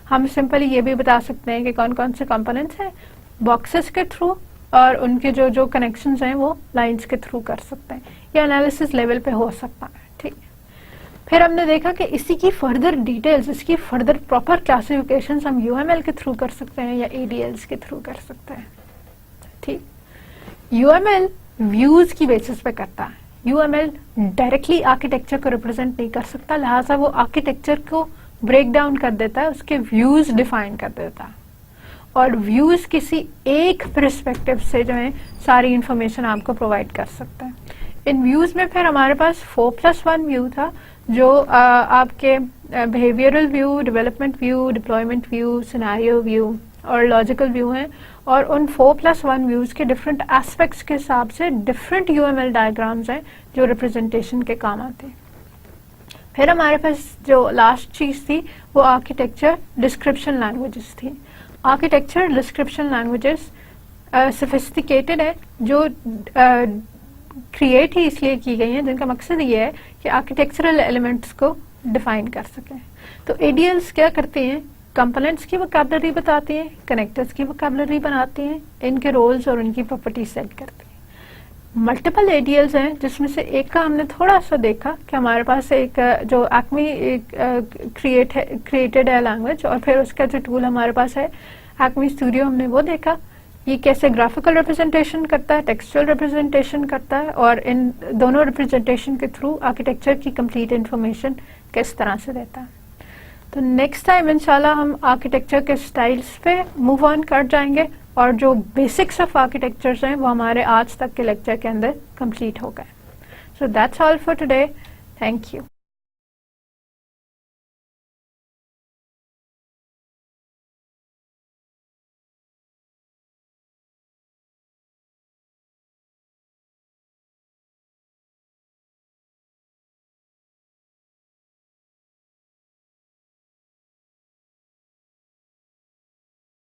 हम सिंपली ये भी बता सकते हैं कि कौन कौन से कंपोनेंट्स हैं बॉक्सेस के थ्रू और उनके जो जो कनेक्शंस हैं वो लाइंस के थ्रू कर सकते हैं। ये एनालिसिस लेवल पे हो सकता है, ठीक। फिर हमने देखा कि इसी की फर्दर डिटेल्स, इसकी फर्दर प्रॉपर क्लासिफिकेशंस हम UML के थ्रू कर सकते हैं या ADLs के थ्रू कर सकते हैं, ठीक। UML व्यूज की बेसिस पे करता है। UML डायरेक्टली आर्किटेक्चर को रिप्रेजेंट नहीं कर सकता, लिहाजा वो आर्किटेक्चर को ब्रेक डाउन कर देता है, उसके व्यूज डिफाइन कर देता है और व्यूज किसी एक पर्सपेक्टिव से जो है सारी इंफॉर्मेशन आपको प्रोवाइड कर सकता है। इन व्यूज में फिर हमारे पास 4+1 व्यू था जो आपके behavioural view, development view, deployment view, scenario view और लॉजिकल व्यू हैं और उन 4+1 व्यूज के डिफरेंट एस्पेक्ट्स के हिसाब से डिफरेंट UML डायग्राम्स हैं जो रिप्रेजेंटेशन के काम आते हैं। फिर हमारे पास जो लास्ट चीज थी वो आर्किटेक्चर डिस्क्रिप्शन लैंग्वेजेस थी। आर्किटेक्चर डिस्क्रिप्शन लैंग्वेजेस सोफिस्टिकेटेड है, जो क्रिएट ही इसलिए की गई हैं जिनका मकसद ये है कि आर्किटेक्चरल एलिमेंट्स को डिफाइन कर सकें। तो ADLs क्या करते हैं? कंपोनेंट्स की वोकैबुलरी बताती हैं, कनेक्टर्स की वोकैबुलरी बनाती हैं, इनके रोल्स और उनकी प्रॉपर्टीज सेट करती हैं। मल्टीपल ADLs हैं जिसमें से एक का हमने थोड़ा सा देखा कि हमारे पास एक जो एक्मे क्रिएटेड है लैंग्वेज और फिर उसका जो टूल हमारे पास है एक्मे स्टूडियो, हमने वो देखा ये कैसे ग्राफिकल रिप्रेजेंटेशन करता है, टेक्सचुअल रिप्रेजेंटेशन करता है और इन दोनों रिप्रेजेंटेशन के थ्रू आर्किटेक्चर की कंप्लीट इंफॉर्मेशन किस तरह से देता है। तो नेक्स्ट टाइम इंशाल्लाह हम आर्किटेक्चर के स्टाइल्स पे मूव ऑन कर जाएंगे और जो बेसिक्स ऑफ आर्किटेक्चर्स हैं वो हमारे आज तक के लेक्चर के अंदर कंप्लीट हो गए। So that's all for today. Thank you.